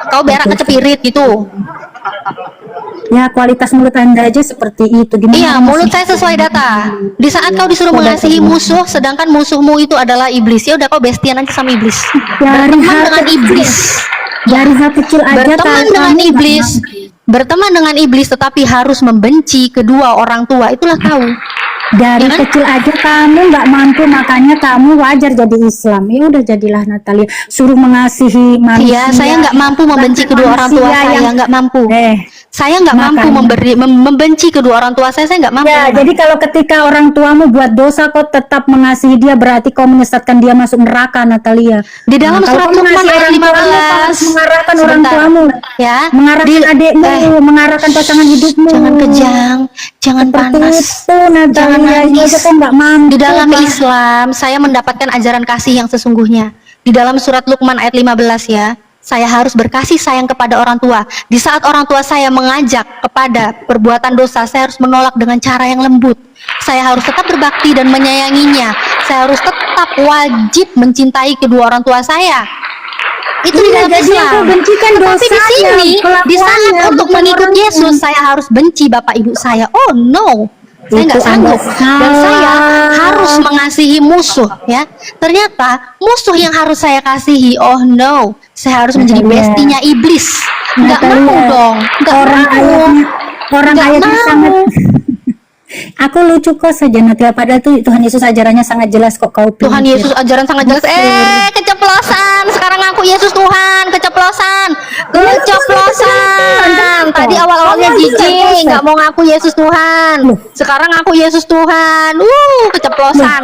Kau berak kecepirit gitu. ya kualitas mulut Anda aja seperti itu. Gimana Iya, kamu mulut masih- saya sesuai data. Di saat kau disuruh mengasihi musuh, sedangkan musuhmu itu adalah iblis, ya udah kau bestian aja sama iblis. Dari Berteman hal dengan kecil. iblis. Dari hal kecil aja Berteman kamu dengan nggak iblis. Berteman dengan iblis tetapi harus membenci kedua orang tua. Itulah kau. dari Ya kan? kecil aja kamu nggak mampu, makanya kamu wajar jadi Islam. Ya udah jadilah Natalia, suruh mengasihi manusia. Iya, saya nggak mampu membenci kedua orang tua Manusia saya, yang- nggak mampu. Saya nggak mampu Makanya. membenci kedua orang tua saya nggak mampu. Ya, jadi kalau ketika orang tuamu buat dosa kau tetap mengasihi dia, berarti kau menyesatkan dia masuk neraka, Natalia. Di dalam Nah, surat kalau kau Luqman mengasihi ayat orang tuamu, kau 15. harus mengarahkan orang Sebentar. tuamu, Ya, mengarahkan adikmu, mengarahkan pasangan hidupmu. jangan kejang, jangan Seperti panas, itu, jangan Natalia. Ini nangis. aja kau nggak mampu. Di dalam Pak. Islam, saya mendapatkan ajaran kasih yang sesungguhnya. Di dalam surat Luqman ayat 15 ya, saya harus berkasih sayang kepada orang tua. Di saat orang tua saya mengajak kepada perbuatan dosa, saya harus menolak dengan cara yang lembut. Saya harus tetap berbakti dan menyayanginya. Saya harus tetap wajib mencintai kedua orang tua saya. Itu di Iya, dalam jadi Islam. aku bencikan Tapi di dosanya, sini, di saat kelakuannya, untuk bukan mengikut orangnya. Yesus, saya harus benci bapak ibu saya. Oh no, saya Itu nggak sanggup. Anda Dan saya salah. harus mengasihi musuh, ya. Ternyata musuh yang harus saya kasihi. Oh no, saya harus menjadi Natalia. bestinya iblis. Nggak Natalia, mau dong, nggak orang mau. ayatnya, orang Nggak ayatnya mau. sangat. Aku lucu kok saja Natalia, padahal tuh Tuhan Yesus ajarannya sangat jelas kok kau Tuhan pikir. Yesus ajaran sangat jelas. Keceplosan. Sekarang ngaku Yesus Tuhan. Keceplosan. Tadi awal-awalnya jijik, nggak mau ngaku Yesus Tuhan. Sekarang ngaku Yesus Tuhan. Keceplosan.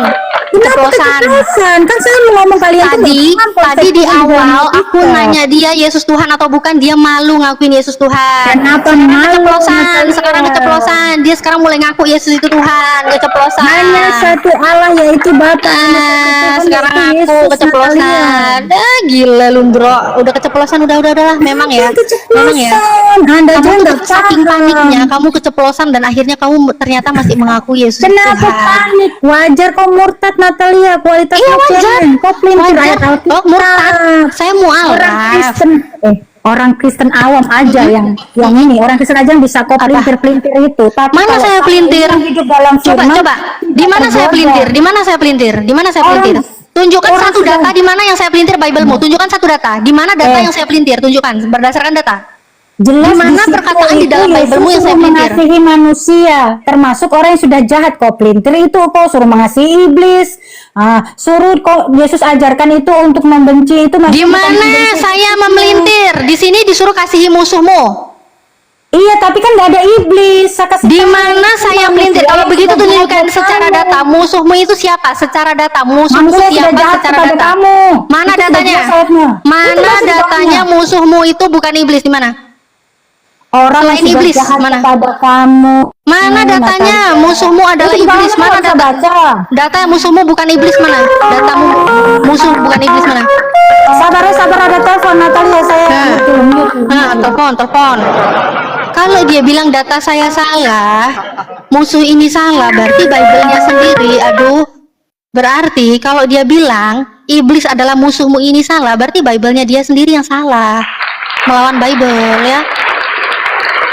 Kenapa Keceplosan. keceplosan? Kan saya mau ngomong kalian tuh Tadi nggak paham tadi di konsep awal agama aku kita. nanya dia Yesus Tuhan atau bukan, dia malu ngakuin Yesus Tuhan. Kenapa Sekarang malu, keceplosan, Natalia? sekarang keceplosan. Dia sekarang mulai ngaku Yesus itu Tuhan, keceplosan. Hanya satu Allah yaitu Bapa. Sekarang aku keceplosan. Gila lu bro, udah keceplosan, udah lah. Memang ya, memang ya. Anda aja Kamu nggak tuh saking paham. paniknya, kamu keceplosan dan akhirnya kamu ternyata masih mengaku Yesus Kenapa Tuhan. panik? Wajar kau murtad Natalia, kualitas Iya wajar, kau pelintir wajar. ayat Alkitab. Oh murtad, saya mualaf. Orang Kristen awam aja yang ini, orang Kristen aja yang bisa kau pelintir itu. Tapi Mana kalau saya pelintir? yang hidup dalam Coba, firman, coba. Di mana saya pelintir? Di mana saya pelintir? Di mana saya pelintir? Tunjukkan orang satu sudah- data di mana yang saya pelintir Biblemu. Tunjukkan satu data. Di mana data yang saya pelintir? Tunjukkan berdasarkan data. Jelas Di mana situ perkataan di dalam itu Biblemu Yesus yang saya suruh pelintir? mengasihi manusia, termasuk orang yang sudah jahat. Kau pelintir itu, kau suruh mengasihi iblis. Suruh kok Yesus ajarkan itu untuk membenci itu. Di mana saya memelintir? Di sini disuruh kasihi musuhmu. Iya, tapi kan nggak ada iblis. Di mana saya melintir? Kalau begitu tunjukkan secara data musuhmu itu siapa? Secara data musuhmu Manusia sudah siapa? jahat Secara kepada data. kamu. Mana Itu sudah datanya? jelas ayatnya. Itu Mana masih datanya bawahnya. musuhmu itu bukan iblis? Di mana? Orang Selain yang sudah iblis, jahat mana? kepada kamu. Mana datanya? Musuhmu adalah Itu iblis. kamu Mana nggak usah data? baca. Data musuhmu bukan iblis mana? Datamu musuh bukan iblis mana? Sabar ada telepon Natalia, saya mute. Telepon. Kalau dia bilang data saya salah, musuh ini salah, berarti Bible-nya sendiri. Aduh. Berarti kalau dia bilang iblis adalah musuhmu ini salah, berarti Bible-nya dia sendiri yang salah. Melawan Bible ya.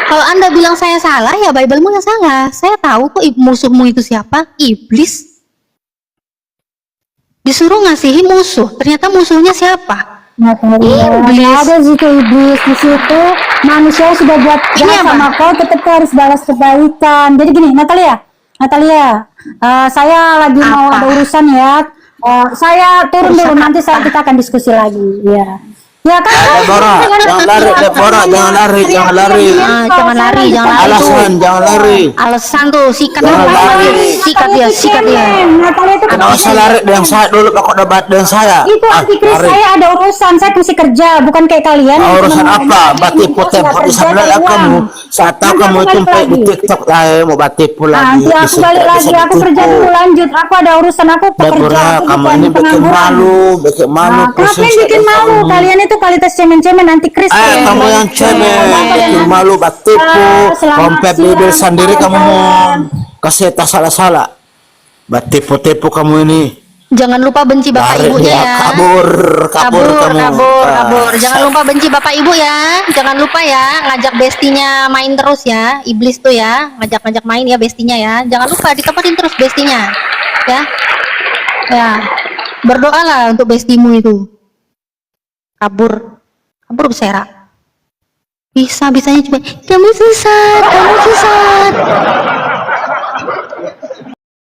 Kalau Anda bilang saya salah, ya Bible-mu yang salah. Saya tahu kok musuhmu itu siapa? Iblis. Disuruh ngasihi musuh, ternyata musuhnya siapa? Iblis. Ada situ iblis di situ. Manusia sudah buat Ini jahat apa? sama kau, tetap kau harus balas kebaikan. Jadi gini, Natalia, saya lagi mau Apa? ada urusan ya. Saya turun dulu, nanti kita akan diskusi lagi. Ya. Ya kan? Deborah, jangan lari, Deborah, jangan lari, jangan lari. Jangan lari, jangan lari. Alasan, jangan lari. Alasan tuh, sikat Jangan lari. sikat dia, sikat dia. Nggak usah lari dengan saya dulu, kok debat dengan saya. Itu antikris, lari. saya ada urusan, saya mesti kerja, bukan kayak kalian. Nah, urusan Cuma apa? ngomong, Batipu saya tempo kerja, di sebelah cari uang. kamu. Saya tahu Nanti kamu aku itu balik di lagi. TikTok lah, mau batipu lagi. Nanti aku Bisa- balik lagi, bisa aku kerja ditipu. dulu lanjut. Aku ada urusan, aku pekerja. Deborah, aku kamu bukan ini bikin pengangguran. malu, bikin malu. Nah, kenapa pusing yang bikin saya malu? kamu. Kalian itu kualitas cemen-cemen antikris. Kamu yang cemen, bikin malu, batipu, Selamat kompet siang, bibir sendiri Pak kamu. Iwan. Kasih tas salah-salah. Batipu-tipu kamu ini. Jangan lupa benci bapak Lari ibunya dia, ya. kabur kamu. Kabur. Jangan lupa benci bapak ibu ya. Jangan lupa ya, ngajak bestinya main terus ya. Iblis tuh ya, ngajak-ngajak main ya bestinya ya. Jangan lupa ditempatin terus bestinya. Ya. Ya. Berdoalah untuk bestimu itu. Kabur bersera. Bisa-bisanya cuma kamu sesat.